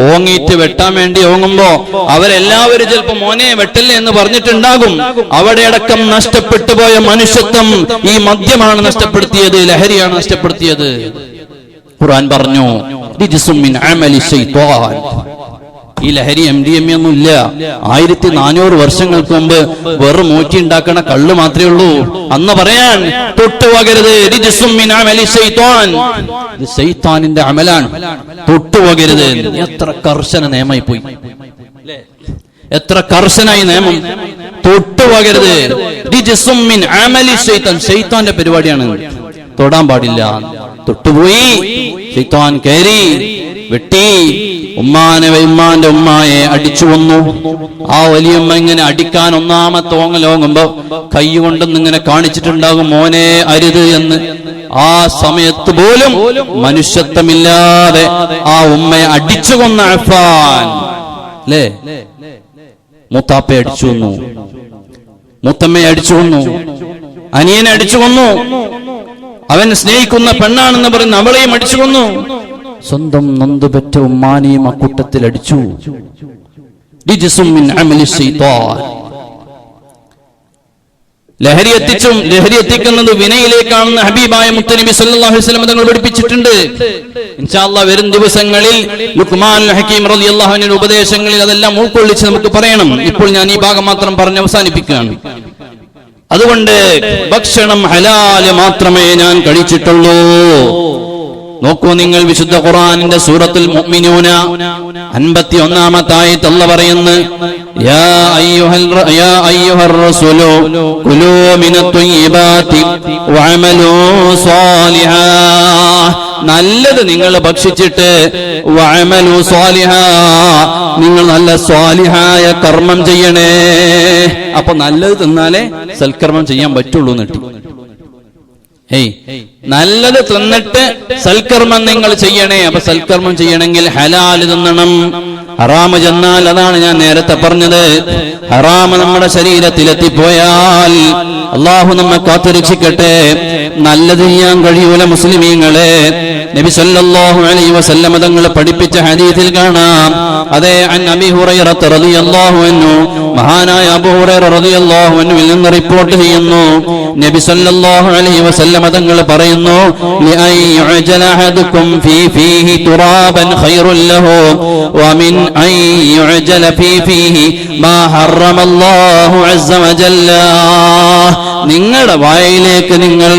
ഓങ്ങിയിട്ട് വെട്ടാൻ വേണ്ടി ഓങ്ങുമ്പോ അവരെല്ലാവരും ചിലപ്പോ മോനെ വെട്ടല്ലേ എന്ന് പറഞ്ഞിട്ടുണ്ടാകും. അവിടെ അടക്കം നഷ്ടപ്പെട്ടു പോയ മനുഷ്യത്വം ഈ മദ്യമാണ് നഷ്ടപ്പെടുത്തിയത്, ലഹരിയാണ് നഷ്ടപ്പെടുത്തിയത്. ഖുർആൻ പറഞ്ഞു, ഈ ലഹരി MDMA ഒന്നുമില്ല. 1400 വർഷങ്ങൾക്ക് മുമ്പ് വെറും മൂറ്റി ഉണ്ടാക്കണ കള്ള് മാത്രമേ ഉള്ളൂ. അന്ന് പറയാൻ തൊട്ടുപോകരുത്, ഇത് ശൈത്താനിന്റെ അമലാണ്, തൊട്ടുപോകരുത്. എത്ര കർശന നിയമമായി പോയി, എത്ര കർശനായി നിയമം. തൊട്ടുപോകരുത്, ശൈത്താന്റെ പരിപാടിയാണ്, തൊടാൻ പാടില്ല. തൊട്ടുപോയി, ശൈത്താൻ കയറി വെട്ടി. ഉമ്മാന്റെ ഉമ്മായെ അടിച്ചു കൊന്നു. ആ വലിയമ്മ ഇങ്ങനെ അടിക്കാൻ ഒന്നാമത്തെ ഓങ്ങലോങ്ങുമ്പോ കൈ കൊണ്ടൊന്നും ഇങ്ങനെ കാണിച്ചിട്ടുണ്ടാകും, മോനെ അരുത് എന്ന്. ആ സമയത്ത് പോലും മനുഷ്യത്വമില്ലാതെ ആ ഉമ്മയെ അടിച്ചു കൊന്ന അഫ്ഫാൻ അല്ലേ. മൂത്താപ്പയെ അടിച്ചു കൊന്നു, മൂത്തമ്മയെ അടിച്ചു കൊന്നു, അനിയനെ അടിച്ചു കൊന്നു. അവൻ സ്നേഹിക്കുന്ന പെണ്ണാണെന്ന് പറയുന്ന അവളെയും അടിച്ചു കൊന്നു. സ്വന്തം നൊന്തുപെറ്റ ഉമ്മാനെയും അക്കൂട്ടത്തിൽ അടിച്ചു. ലഹരി എത്തിക്കുന്നത് വിനയിലേക്കാണെന്ന് ഹബീബായ മുത്തനബി സല്ലല്ലാഹു അലൈഹി വസല്ലം തങ്ങൾ പഠിപ്പിച്ചിട്ടുണ്ട്. ഇൻഷാ അല്ലാഹ് വരും ദിവസങ്ങളിൽ ലുഖ്മാൻ ഹക്കീം റളിയല്ലാഹു അൻഹുവിന്റെ ഉപദേശങ്ങളിൽ അതെല്ലാം ഉൾക്കൊള്ളിച്ച് നമുക്ക് പറയണം. ഇപ്പോൾ ഞാൻ ഈ ഭാഗം മാത്രം പറഞ്ഞ് അവസാനിപ്പിക്കുകയാണ്. അതുകൊണ്ട് ഭക്ഷണം ഹലാല് മാത്രമേ ഞാൻ കഴിച്ചിട്ടുള്ളൂ. നോക്കൂ നിങ്ങൾ, വിശുദ്ധ ഖുർആനിന്റെ സൂറത്തുൽ മുഅ്മിനൂന 51-ാമത്തെ ആയത്ത് അല്ലാഹ് പറയുന്നു, യാ അയ്യുഹർ റസൂലു കുലൂ മിനത്വയ്യിബാതി വഅമലൂ സ്വാലിഹാ, നല്ലത് നിങ്ങൾ ഭക്ഷിച്ചിട്ട് വഅമലൂ സ്വാലിഹാ, നിങ്ങൾ നല്ല സ്വാലിഹായ കർമ്മം ചെയ്യണേ. അപ്പൊ നല്ലത് തിന്നാലേ സൽക്കർമ്മം ചെയ്യാൻ പറ്റുള്ളൂ എന്നിട്ട്. നല്ലത് തിന്നിട്ട് സൽക്കർമ്മം നിങ്ങൾ ചെയ്യണേ. അപ്പൊ സൽക്കർമ്മം ചെയ്യണമെങ്കിൽ ഹലാല് തിന്നണം. ഹറാമ് ചെന്നാൽ, അതാണ് ഞാൻ നേരത്തെ പറഞ്ഞത്, ഹറാമ് നമ്മുടെ ശരീരത്തിലെത്തിപ്പോയാൽ അള്ളാഹു നമ്മെ കാത്തുരക്ഷിക്കട്ടെ, നല്ലത് ചെയ്യാൻ കഴിയൂല മുസ്ലിമീങ്ങളെ. നബി സല്ലല്ലാഹു അലൈഹി വസല്ലം തങ്ങൾ പഠിപ്പിച്ച ഹദീസിൽ കാണാം, അതേ അൻ അബീ ഹുറൈറ റളിയല്ലാഹു അൻഹു, മഹാനായ അബൂ ഹുറൈറ റളിയല്ലാഹു അൻഹുവിൽ നിന്ന് റിപ്പോർട്ട് ചെയ്യുന്നു, നബി സല്ലല്ലാഹു അലൈഹി വസല്ലം തങ്ങൾ പറയുന്നു, ലിഅൻ യുഅജല അഹദുകും ഫീഹി തുറാബൻ ഖൈറുൻ ലഹു വമിൻ അൻ യുഅജല ഫീഹി മാ ഹറമല്ലാഹു അസ്സ വജല്ല. നിങ്ങളുടെ വായിലേക്ക് നിങ്ങൾ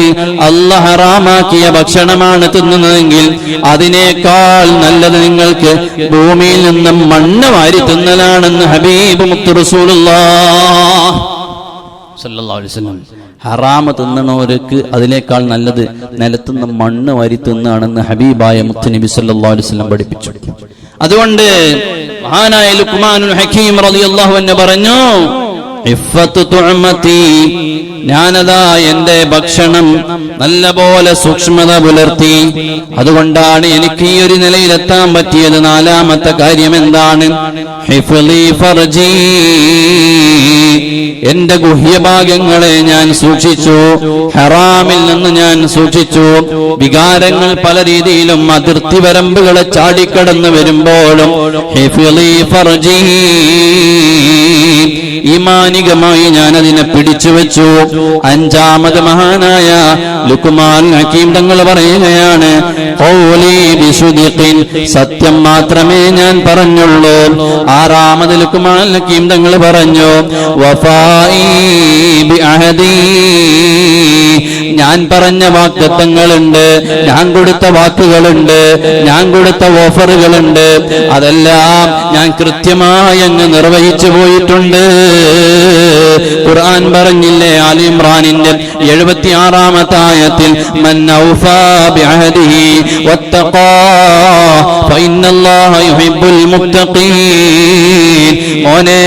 അല്ലാഹു ഹറാമാക്കിയ ഭക്ഷണമാണ് തിന്നുന്നതെങ്കിൽ അതിനേക്കാൾ നല്ലത് നിങ്ങൾക്ക് ഭൂമിയിൽ നിന്നും മണ്ണ് വാരി തിന്നലാണെന്ന് ഹബീബ് മുത്ത് റസൂലുള്ളാഹ് സല്ലല്ലാഹു അലൈഹി വസല്ലം. ഹറാമ് തിന്നണവർക്ക് അതിനേക്കാൾ നല്ലത് നിലത്തുനിന്ന് മണ്ണ് വാരി തിന്നാണെന്ന് ഹബീബായ മുത്ത് നബി സല്ലല്ലാഹു അലൈഹി വസല്ലം പഠിപ്പിച്ചു. അതുകൊണ്ട് മഹാനായ ലുഖ്മാനുൽ ഹകീം റളിയല്ലാഹു അൻഹു പറഞ്ഞു, ഇഫ്ഫത്തു തുഅമതി, ഞാനതാ എന്റെ ഭക്ഷണം നല്ലപോലെ സൂക്ഷ്മത പുലർത്തി. അതുകൊണ്ടാണ് എനിക്ക് ഈ ഒരു നിലയിലെത്താൻ പറ്റിയത്. നാലാമത്തെ കാര്യം എന്താണ്? ഹിഫ്ളി ഫർജി, എന്റെ ഗുഹ്യഭാഗങ്ങളെ ഞാൻ സൂക്ഷിച്ചു, ഹറാമിൽ നിന്ന് ഞാൻ സൂക്ഷിച്ചു. വികാരങ്ങൾ പല രീതിയിലും അതിർത്തി വരമ്പുകളെ ചാടിക്കടന്നു വരുമ്പോഴും ഹിഫ്ളി ഫർജി, ഈമാനികമായി ഞാൻ അതിനെ പിടിച്ചു വെച്ചു. അഞ്ചാമത് മഹാനായ ലുഖ്മാൻ ഹകീം തങ്ങൾ പറയുകയാണ്, ഖൗലി ബിസുദിഖിൻ, സത്യം മാത്രമേ ഞാൻ പറഞ്ഞുള്ളൂ. ആറാമത് ലുഖ്മാൻ ഹകീം തങ്ങൾ പറഞ്ഞു, വഫാഇ ബിഅഹദി, ഞാൻ പറഞ്ഞ വാഗ്ദത്തങ്ങളുണ്ട്, ഞാൻ കൊടുത്ത വാക്കുകളുണ്ട്, ഞാൻ കൊടുത്ത ഓഫറുകളുണ്ട്, അതെല്ലാം ഞാൻ കൃത്യമായി അങ്ങ് നിർവഹിച്ചു പോയിട്ടുണ്ട്. ഖുർആൻ പറഞ്ഞില്ലേ, ആലി ഇംറാനിന്റെ 76-ാമത്തെ ആയത്തിൽ, മൻ ഔഫാ ബിഅഹദിഹി വത്തഖാ ഫഇന്നല്ലാഹ യുഹിബ്ബുൽ മുത്തഖീൻ. മോനെ,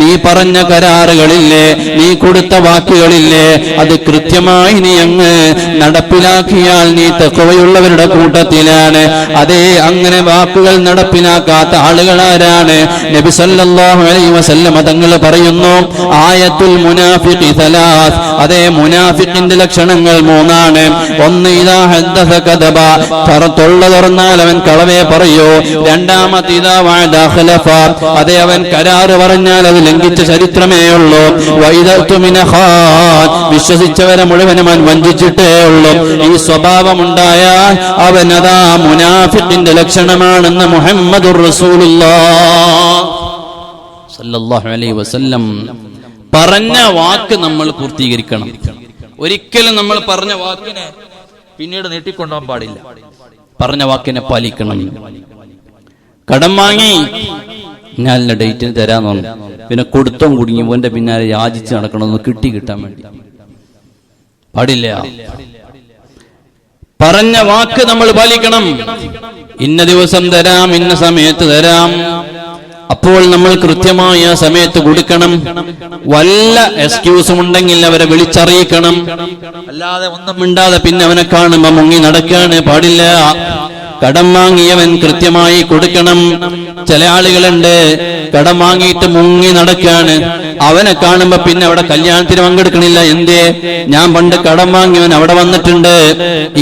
നീ പറഞ്ഞ കരാറുകളില്ലേ, നീ കൊടുത്ത വാക്കുകളില്ലേ, അത് കൃത്യമായി നീ അങ്ങ് നടപ്പിലാക്കിയാൽ നീ തഖ്വയുള്ളവരുടെ കൂട്ടത്തിലാണ്. അതേ, അങ്ങനെ വാക്കുകൾ നടപ്പിലാക്കാത്ത ആളുകൾ ആരാണ്? നബി സല്ലല്ലാഹു അലൈഹി വസല്ലം തങ്ങൾ പറയുന്നു, ആയത്തുൽ മുനാഫിഖി സലാസ്, അതേ മുനാഫിഖിന്റെ ലക്ഷണങ്ങൾ 3 ഒന്ന്, ഇദാ ഹദ്ദസ കദബ, തൊള്ള തുറന്നാൽ അവൻ കളവേ പറയൂ. രണ്ടാമത്, ഇദാ വഅദ ഖലഫ, അതേ അവൻ കരാറ് പറഞ്ഞാൽ അത് ലംഘിച്ച ചരിത്രമേ ഉള്ളൂ. വഇദാ തുമിന ഖാൻ, വിശ്വസിച്ചവരെ മുഴുവനും അവൻ വഞ്ചിച്ചിട്ടേ ഉള്ളൂ. ഈ സ്വഭാവമുണ്ടായാൽ അവൻ അതാ മുനാഫിഖിന്റെ ലക്ഷണമാണെന്ന് മുഹമ്മദുർ റസൂലുള്ളാഹ് സല്ലല്ലാഹു അലൈഹി വസല്ലം. പറഞ്ഞ വാക്ക് നമ്മൾ പൂർത്തീകരിക്കണം. ഒരിക്കലും നമ്മൾ പറഞ്ഞ വാക്കിനെ പിന്നീട് നീട്ടിക്കൊണ്ടുപോകാൻ പാടില്ല. പറഞ്ഞ വാക്കിനെ പാലിക്കണം. കടം വാങ്ങി ഞാൻ ഡേറ്റിന് തരാന്ന് പറഞ്ഞു, പിന്നെ കൊടുത്തോ കുടുങ്ങി ഓന്റെ പിന്നാലെ യാചിച്ച് നടക്കണമെന്ന് കിട്ടാൻ വേണ്ടി പാടില്ല. പറഞ്ഞ വാക്ക് നമ്മൾ പാലിക്കണം. ഇന്ന ദിവസം തരാം, ഇന്ന സമയത്ത് തരാം, അപ്പോൾ നമ്മൾ കൃത്യമായ സമയത്ത് കൊടുക്കണം. വല്ല എക്സ്ക്യൂസും ഉണ്ടെങ്കിൽ അവരെ വിളിച്ചറിയിക്കണം. അല്ലാതെ ഒന്നും മിണ്ടാതെ പിന്നെ അവനെ കാണുമ്പോ മുങ്ങി നടക്കാണ് പാടില്ല. കടം വാങ്ങിയവൻ കൃത്യമായി കൊടുക്കണം. ചില ആളുകളുണ്ട്, കടം വാങ്ങിയിട്ട് മുങ്ങി നടക്കാണ്, അവനെ കാണുമ്പോ പിന്നെ അവിടെ കല്യാണത്തിന് പങ്കെടുക്കണില്ല. എന്തേ? ഞാൻ പണ്ട് കടം വാങ്ങിയവൻ അവിടെ വന്നിട്ടുണ്ട്.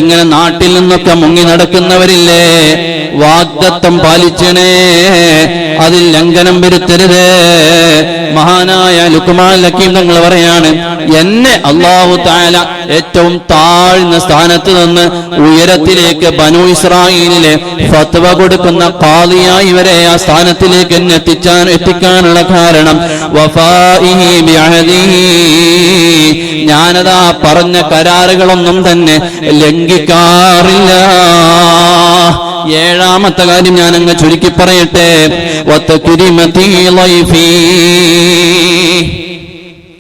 ഇങ്ങനെ നാട്ടിൽ നിന്നൊക്കെ മുങ്ങി നടക്കുന്നവരില്ലേ, വാഗ്ദത്തം പാലിച്ചണേ, അതിൽ ലംഘനം വരുത്തരുത്. മഹാനായ ലുഖ്മാൻ ഹകീം തങ്ങൾ പറയാണ്, എന്നെ അല്ലാഹു തആല ഏറ്റവും താഴ്ന്ന സ്ഥാനത്ത് നിന്ന് ഉയരത്തിലേക്ക് ബനൂ ഇസ്രായീലിലെ ഫത്വ കൊടുക്കുന്ന ഖാദിയായി വരെ ആ സ്ഥാനത്തിലേക്ക് എന്നെ എത്തിക്കാനുള്ള കാരണം വഫാഇഹി ബിഅഹദിഹി, ഞാനതാ പറഞ്ഞ കരാറുകളൊന്നും തന്നെ ലംഘിക്കാറില്ല. ഏഴാമത്തെ കാര്യം ഞാൻ അങ്ങ് ചുരുക്കി പറയട്ടെ. വതക്രിമതി ലൈഫി,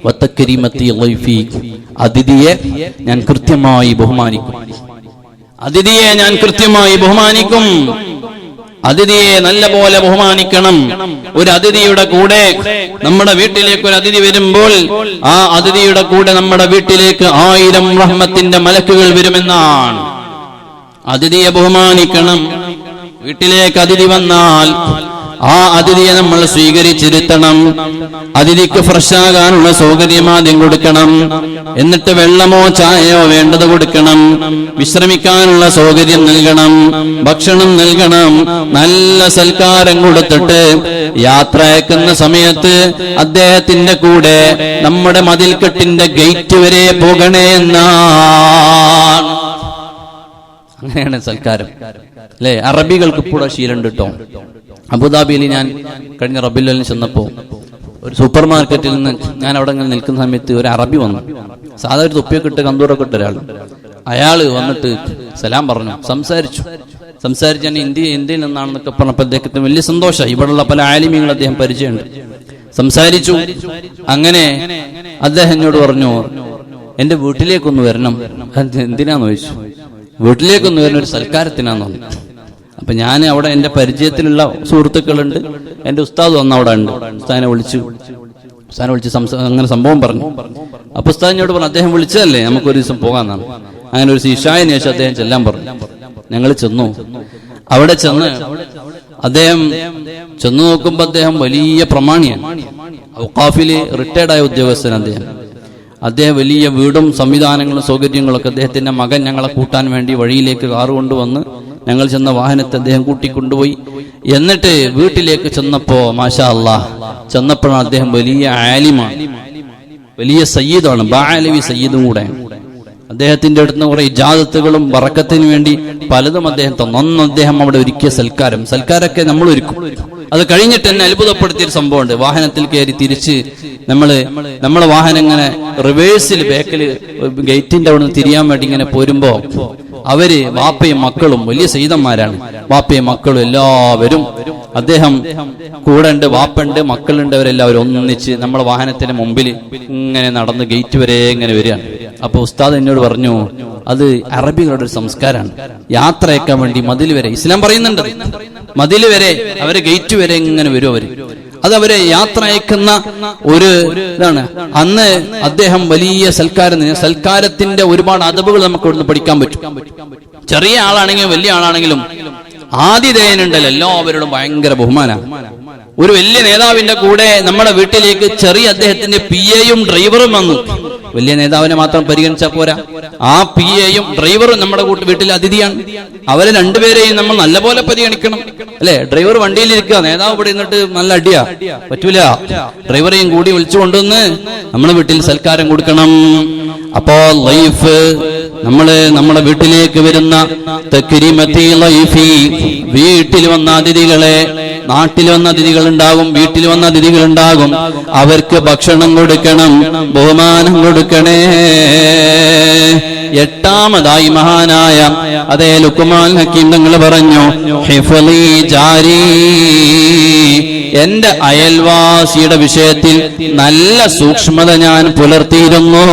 വതക്രിമതി ലൈഫി, അതിഥിയെ ഞാൻ കൃത്യമായി ബഹുമാനിക്കും. അതിഥിയെ ഞാൻ കൃത്യമായി ബഹുമാനിക്കും. അതിഥിയെ നല്ല പോലെ ബഹുമാനിക്കണം. ഒരു അതിഥിയുടെ കൂടെ നമ്മുടെ വീട്ടിലേക്ക് ഒരു അതിഥി വരുമ്പോൾ ആ അതിഥിയുടെ കൂടെ നമ്മുടെ വീട്ടിലേക്ക് 1000 റഹ്മത്തിന്റെ മലക്കുകൾ വരുമെന്നാണ്. അതിഥിയെ ബഹുമാനിക്കണം. വീട്ടിലേക്ക് അതിഥി വന്നാൽ ആ അതിഥിയെ നമ്മൾ സ്വീകരിച്ചിരുത്തണം. അതിഥിക്ക് ഫ്രഷാകാനുള്ള സൗകര്യം ആദ്യം കൊടുക്കണം. എന്നിട്ട് വെള്ളമോ ചായയോ വേണ്ടത് കൊടുക്കണം. വിശ്രമിക്കാനുള്ള സൗകര്യം നൽകണം. ഭക്ഷണം നൽകണം. നല്ല സൽക്കാരം കൊടുത്തിട്ട് യാത്ര അയക്കുന്ന സമയത്ത് അദ്ദേഹത്തിന്റെ കൂടെ നമ്മുടെ മതിൽക്കെട്ടിന്റെ ഗേറ്റ് വരെ പോകണേ എന്നാണ്. അങ്ങനെയാണ് സൽക്കാരം, അല്ലെ? അറബികൾക്ക് ഇപ്പോൾ ശീലമുണ്ട് കേട്ടോ. അബുദാബിയിൽ ഞാൻ കഴിഞ്ഞ റബീഉൽ ചെന്നപ്പോ ഒരു സൂപ്പർ മാർക്കറ്റിൽ നിന്ന് ഞാൻ അവിടെ ഇങ്ങനെ നിൽക്കുന്ന സമയത്ത് ഒരു അറബി വന്നു. സാധാരണ ഒരു തൊപ്പിയൊക്കെ ഇട്ട് കന്തൂറൊക്കെ ഇട്ട ഒരാൾ. അയാള് വന്നിട്ട് സലാം പറഞ്ഞു, സംസാരിച്ച് ഞാൻ ഇന്ത്യയിൽ നിന്നാണെന്നൊക്കെ പറഞ്ഞപ്പോൾ അദ്ദേഹത്തിന് വലിയ സന്തോഷമായി. ഇവിടെയുള്ള പല ആലിമീങ്ങൾ അദ്ദേഹം പരിചയമുണ്ട്. സംസാരിച്ചു. അങ്ങനെ അദ്ദേഹം എന്നോട് പറഞ്ഞു, എന്റെ വീട്ടിലേക്കൊന്ന് വരണം. എന്തിനാന്ന് ചോദിച്ചു. വീട്ടിലേക്കൊന്ന് വരുന്ന ഒരു സൽക്കാരത്തിനാന്ന് പറഞ്ഞു. അപ്പൊ ഞാൻ അവിടെ എന്റെ പരിചയത്തിലുള്ള സുഹൃത്തുക്കളുണ്ട്, എന്റെ ഉസ്താദ് വന്ന് അവിടെ ഉണ്ട്. ഉസ്താദിനെ വിളിച്ച് അങ്ങനെ സംഭവം പറഞ്ഞു. അപ്പൊ ഉസ്താദിനോട് പറഞ്ഞു, അദ്ദേഹം വിളിച്ചതല്ലേ, നമുക്കൊരു ദിവസം പോകാന്നാണ്. അങ്ങനെ ഒരു ഇശായിന് ശേഷം അദ്ദേഹം ചെല്ലാൻ പറഞ്ഞു. ഞങ്ങൾ ചെന്നു. അവിടെ ചെന്ന് അദ്ദേഹം ചെന്നു നോക്കുമ്പോ അദ്ദേഹം വലിയ പ്രമാണിയാണ്. ഔഖാഫില് റിട്ടയർഡ് ആയ ഉദ്യോഗസ്ഥൻ അദ്ദേഹം വലിയ വീടും സംവിധാനങ്ങളും സൗകര്യങ്ങളൊക്കെ. അദ്ദേഹത്തിന്റെ മകൻ ഞങ്ങളെ കൂട്ടാൻ വേണ്ടി വഴിയിലേക്ക് കാറ് കൊണ്ടുവന്ന് ഞങ്ങൾ ചെന്ന വാഹനത്തെ അദ്ദേഹം കൂട്ടിക്കൊണ്ടുപോയി. എന്നിട്ട് വീട്ടിലേക്ക് ചെന്നപ്പോ മാഷാ അല്ലാഹ് ചെന്നപ്പോഴാണ് അദ്ദേഹം വലിയ ആലിമാണ്, വലിയ സയ്യിദാണ്, ബാലവി സയ്യിദും കൂടെ. അദ്ദേഹത്തിന്റെ അടുത്ത് കുറെ ഇജാദത്തുകളും ബറക്കത്തിന് വേണ്ടി പലതും അദ്ദേഹം തന്നു. അന്ന് അദ്ദേഹം അവിടെ ഒരുക്കിയ സൽക്കാരൊക്കെ നമ്മൾ ഒരുക്കും. അത് കഴിഞ്ഞിട്ട് എന്നെ അത്ഭുതപ്പെടുത്തിയൊരു സംഭവമുണ്ട്. വാഹനത്തിൽ കയറി തിരിച്ച് നമ്മളെ വാഹനം ഇങ്ങനെ റിവേഴ്സിൽ ബാക്കിൽ ഗേറ്റിന്റെ അവിടെ നിന്ന് തിരിയാൻ വേണ്ടി ഇങ്ങനെ പോരുമ്പോ അവര് വാപ്പയും മക്കളും വലിയ സയ്യിദന്മാരാണ്. വാപ്പയും മക്കളും എല്ലാവരും അദ്ദേഹം കൂടെ ഉണ്ട്, വാപ്പുണ്ട്, മക്കളുണ്ട്. അവരെല്ലാവരും ഒന്നിച്ച് നമ്മളെ വാഹനത്തിന്റെ മുമ്പിൽ ഇങ്ങനെ നടന്ന് ഗേറ്റ് വരെ ഇങ്ങനെ വരികയാണ്. അപ്പൊ ഉസ്താദ് എന്നോട് പറഞ്ഞു, അത് അറബികളുടെ ഒരു സംസ്കാരമാണ്. യാത്രയേക്കാൻ വേണ്ടി മതിൽ വരെ ഇസ്ലാം പറയുന്നുണ്ട്. മതിൽ വരെ അവര് ഗേറ്റ് വരെ ഇങ്ങനെ വരും. അത് അവരെ യാത്ര അയക്കുന്ന ഒരു ഇതാണ്. അന്ന് അദ്ദേഹം വലിയ സൽക്കാരത്തിന്റെ ഒരുപാട് അദബുകൾ നമുക്ക് ഇവിടുന്ന് പഠിക്കാൻ പറ്റും. ചെറിയ ആളാണെങ്കിലും വലിയ ആളാണെങ്കിലും ആതിഥേയനുണ്ടല്ലോ, എല്ലാവരോടും ഭയങ്കര ബഹുമാനാണ്. ഒരു വലിയ നേതാവിന്റെ കൂടെ നമ്മുടെ വീട്ടിലേക്ക് ചെറിയ അദ്ദേഹത്തിന്റെ PA-യും ഡ്രൈവറും വന്നു. വലിയ നേതാവിനെ മാത്രം പരിഗണിച്ചാൽ പോരാ, ആ PA-യും ഡ്രൈവറും നമ്മുടെ വീട്ടിൽ അതിഥിയാണ്. അവരെ രണ്ടുപേരെയും നമ്മൾ നല്ലപോലെ പരിഗണിക്കണം, അല്ലെ? ഡ്രൈവർ വണ്ടിയിലിരിക്കുക, നേതാവ് ഇവിടെ നിന്നിട്ട് നല്ല അടിയാ, പറ്റൂല. ഡ്രൈവറെയും കൂടി വിളിച്ചു കൊണ്ടുവന്ന് നമ്മളെ വീട്ടിൽ സൽക്കാരം കൊടുക്കണം. അപ്പോ ലൈഫ് നമ്മുടെ വീട്ടിലേക്ക് വരുന്ന തക്രീമത്തി ലൈഫി, വീട്ടിൽ വന്ന അതിഥികളെ, നാട്ടിൽ വന്ന അതിഥികളുണ്ടാകും, വീട്ടിൽ വന്ന അതിഥികളുണ്ടാകും, അവർക്ക് ഭക്ഷണം കൊടുക്കണം, ബഹുമാനം കൊടുക്കണേ. എട്ടാമതായി മഹാനായ അതേ ലുക്മാൻ ഹക്കീം തങ്ങൾ പറഞ്ഞു, ഹിഫ്ളി ജാരി, എന്റെ അയൽവാസിയുടെ വിഷയത്തിൽ നല്ല സൂക്ഷ്മത ഞാൻ പുലർത്തിയിരുന്നു.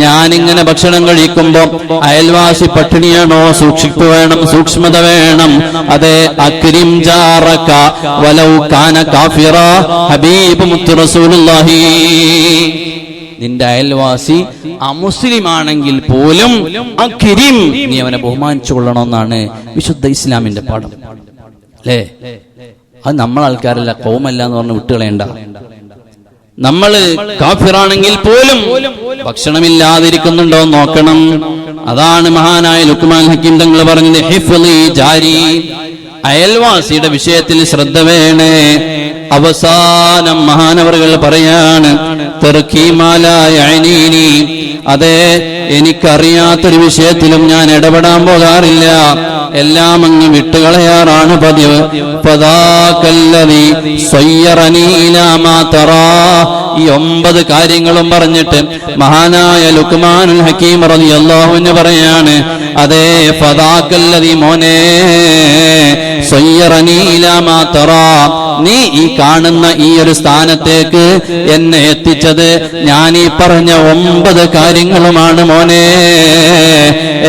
ഞാനിങ്ങനെ ഭക്ഷണം കഴിക്കുമ്പോ അയൽവാസി പട്ടിണിയാണോ, സൂക്ഷിപ്പ് വേണം, സൂക്ഷ്മത വേണം. അതെ, അക്രിം ജാറക വലൗ കാന കാഫിറ, ഹബീബ് മുത്ത് റസൂലുള്ളാഹി. നിന്റെ അയൽവാസി അമുസ്ലിം ആണെങ്കിൽ പോലും അക്രിം, നീ അവനെ ബഹുമാനിച്ചു കൊള്ളണമെന്നാണ് വിശുദ്ധ ഇസ്ലാമിന്റെ പാഠം, അല്ലേ? അത് നമ്മളെ ആൾക്കാരല്ല, കൗമല്ല എന്ന് പറഞ്ഞ് വിട്ടുകളയണ്ട. നമ്മള് കാഫിറാണെങ്കിൽ പോലും ഭക്ഷണമില്ലാതിരിക്കുന്നുണ്ടോ നോക്കണം. അതാണ് മഹാനായ ലുക്മാൻ ഹക്കീം തങ്ങൾ പറഞ്ഞത്, ഹിഫ്ളി ജാരി, അയൽവാസിയുടെ വിഷയത്തിൽ ശ്രദ്ധ വേണേ. അവസാനം മഹാനവറുകൾ പറയാണ്, അതെ, എനിക്കറിയാത്തൊരു വിഷയത്തിലും ഞാൻ ഇടപെടാൻ പോകാറില്ല, എല്ലാം അങ്ങ് വിട്ടുകളയാറാണ് പതിവ്. ഈ 9 കാര്യങ്ങളും പറഞ്ഞിട്ട് മഹാനായ ലുക്മാനുൽ ഹക്കീം റളിയല്ലാഹു അൻഹു പറയാണ്, അതേ ഫദാക്കല്ലദി മോനെ സയ്യറനി ഇലാ മാ തറാ, നീ ഈ കാണുന്ന ഈ ഒരു സ്ഥാനത്തേക്ക് എന്നെ എത്തിച്ചത് ഞാൻ ഈ പറഞ്ഞ 9 കാര്യങ്ങളുമാണ് മോനെ.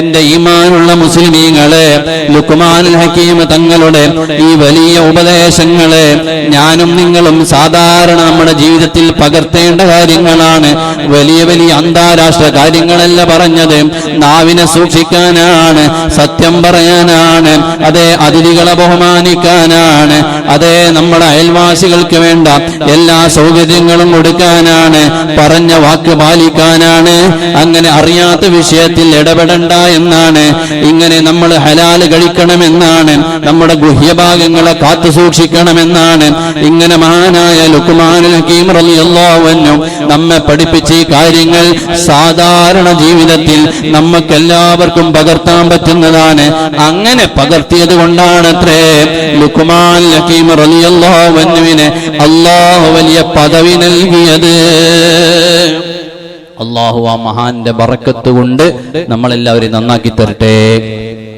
എന്റെ ഈമാനുള്ള മുസ്ലിമീങ്ങളെ, ലുക്മാനുൽ ഹക്കീം തങ്ങളുടെ ഈ വലിയ ഉപദേശങ്ങളെ ഞാനും നിങ്ങളും സാധാരണ നമ്മുടെ ജീവിതത്തിൽ പകർത്തേണ്ട കാര്യങ്ങളാണ്. വലിയ വലിയ അന്താരാഷ്ട്ര കാര്യങ്ങളല്ല പറഞ്ഞത്, നാവിനെ സൂക്ഷിക്കാനാണ്, സത്യം പറയാനാണ്, അതേ അതിഥികളെ ബഹുമാനിക്കാനാണ്, അതേ നമ്മുടെ അയൽവാസികൾക്ക് വേണ്ട എല്ലാ സൗകര്യങ്ങളും കൊടുക്കാനാണ്, പറഞ്ഞ വാക്ക് പാലിക്കാനാണ്, അങ്ങനെ അറിയാത്ത വിഷയത്തിൽ ഇടപെടണ്ട എന്നാണ്, ഇങ്ങനെ നമ്മൾ ഹലാല് കഴിക്കണമെന്നാണ്, നമ്മുടെ ഗുഹ്യഭാഗങ്ങളെ കാത്തു സൂക്ഷിക്കണമെന്നാണ്. ഇങ്ങനെ മഹാനായ ലുക്മാനുൽ ഹക്കീം റളിയല്ലാഹു അൻഹു നമ്മെ പഠിപ്പിച്ച ഈ കാര്യങ്ങൾ സാധാരണ ജീവിതത്തിൽ നമുക്കെല്ലാവർക്കും പകർത്താൻ പറ്റുന്നതാണ്. അങ്ങനെ പകർത്തിയത് കൊണ്ടാണത്രേ ലുക്മാനുൽ ഹക്കീം റളിയല്ലാഹു അൻഹുവിനെ അല്ലാഹു വലിയ പദവി നൽകിയത്. അല്ലാഹു ആ മഹാന്റെ ബറക്കത്ത് കൊണ്ട് നമ്മളെല്ലാവരെയും നന്നാക്കി തരട്ടെ.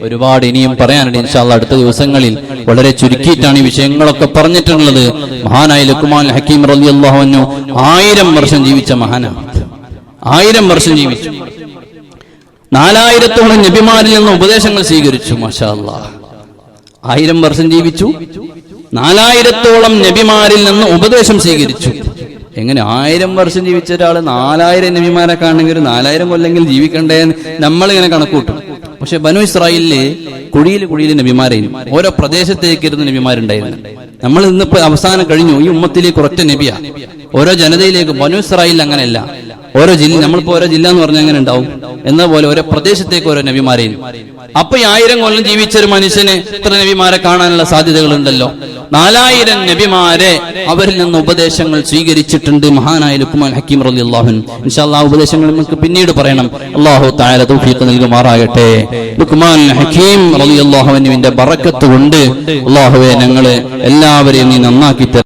ഒരുപാട് ഇനിയും പറയാനുണ്ട് ഇൻഷാ അല്ലാഹ്. അടുത്ത ദിവസങ്ങളിൽ വളരെ ചുരുക്കിയിട്ടാണ് ഈ വിഷയങ്ങളൊക്കെ പറഞ്ഞിട്ടുള്ളത്. മഹാനായ ലുക്മാനുൽ ഹക്കീം റളിയല്ലാഹു അൻഹു 1000 വർഷം ജീവിച്ച മഹാനാണ്. 1000 വർഷം ജീവിച്ചു. 4000-ഓളം നബിമാരിൽ നിന്ന് ഉപദേശങ്ങൾ സ്വീകരിച്ചു. മാഷാ അല്ലാഹ്. 1000 വർഷം ജീവിച്ചു, 4000-ഓളം നബിമാരിൽ നിന്ന് ഉപദേശം സ്വീകരിച്ചു. എങ്ങനെ 1000 വർഷം ജീവിച്ച ഒരാള് 4000 നബിമാരെ കാണണമെങ്കിൽ 4000 കൊല്ലെങ്കിൽ ജീവിക്കണ്ടേ നമ്മളിങ്ങനെ കണക്കൂട്ടും. പക്ഷെ ബനു ഇസ്രായേലില് കുഴിയിൽ നബിമാരായിരുന്നു. ഓരോ പ്രദേശത്തേക്ക് ഇരുന്ന് നബിമാരുണ്ടായിരുന്നു. നമ്മൾ ഇന്നിപ്പോ അവസാനം കഴിഞ്ഞു. ഈ ഉമ്മത്തിലേക്ക് ഒരൊറ്റ നബിയാ. ഓരോ ജനതയിലേക്ക്. ബനു ഇസ്രായേലിൽ അങ്ങനെയല്ല. ഓരോ ജില്ല, നമ്മളിപ്പോ ഓരോ ജില്ല എന്ന് പറഞ്ഞാൽ എങ്ങനെ ഉണ്ടാവും എന്ന പോലെ ഓരോ പ്രദേശത്തേക്ക് ഓരോ നബിമാരെയും. അപ്പൊ ഈ 1000 കൊല്ലം ജീവിച്ച ഒരു മനുഷ്യന് ഇത്ര നബിമാരെ കാണാനുള്ള സാധ്യതകളുണ്ടല്ലോ. 4000 നബിമാരെ അവരിൽ നിന്ന് ഉപദേശങ്ങൾ സ്വീകരിച്ചിട്ടുണ്ട് മഹാനായ ലുക്മാനുൽ ഹക്കീം റളിയല്ലാഹു അൻഹു. ഇൻഷാ അല്ലാഹ് ഉപദേശങ്ങൾ നമുക്ക് പിന്നീട് പറയണം. അല്ലാഹു തആല തൗഫീഖ് നൽകുമാറാകട്ടെ. ലുക്മാനുൽ ഹക്കീം റളിയല്ലാഹു അൻഹുവിന്റെ ബറക്കത്ത് കൊണ്ട് അല്ലാഹുവേ ഞങ്ങളെ എല്ലാവരെയും നീ നന്നാക്കി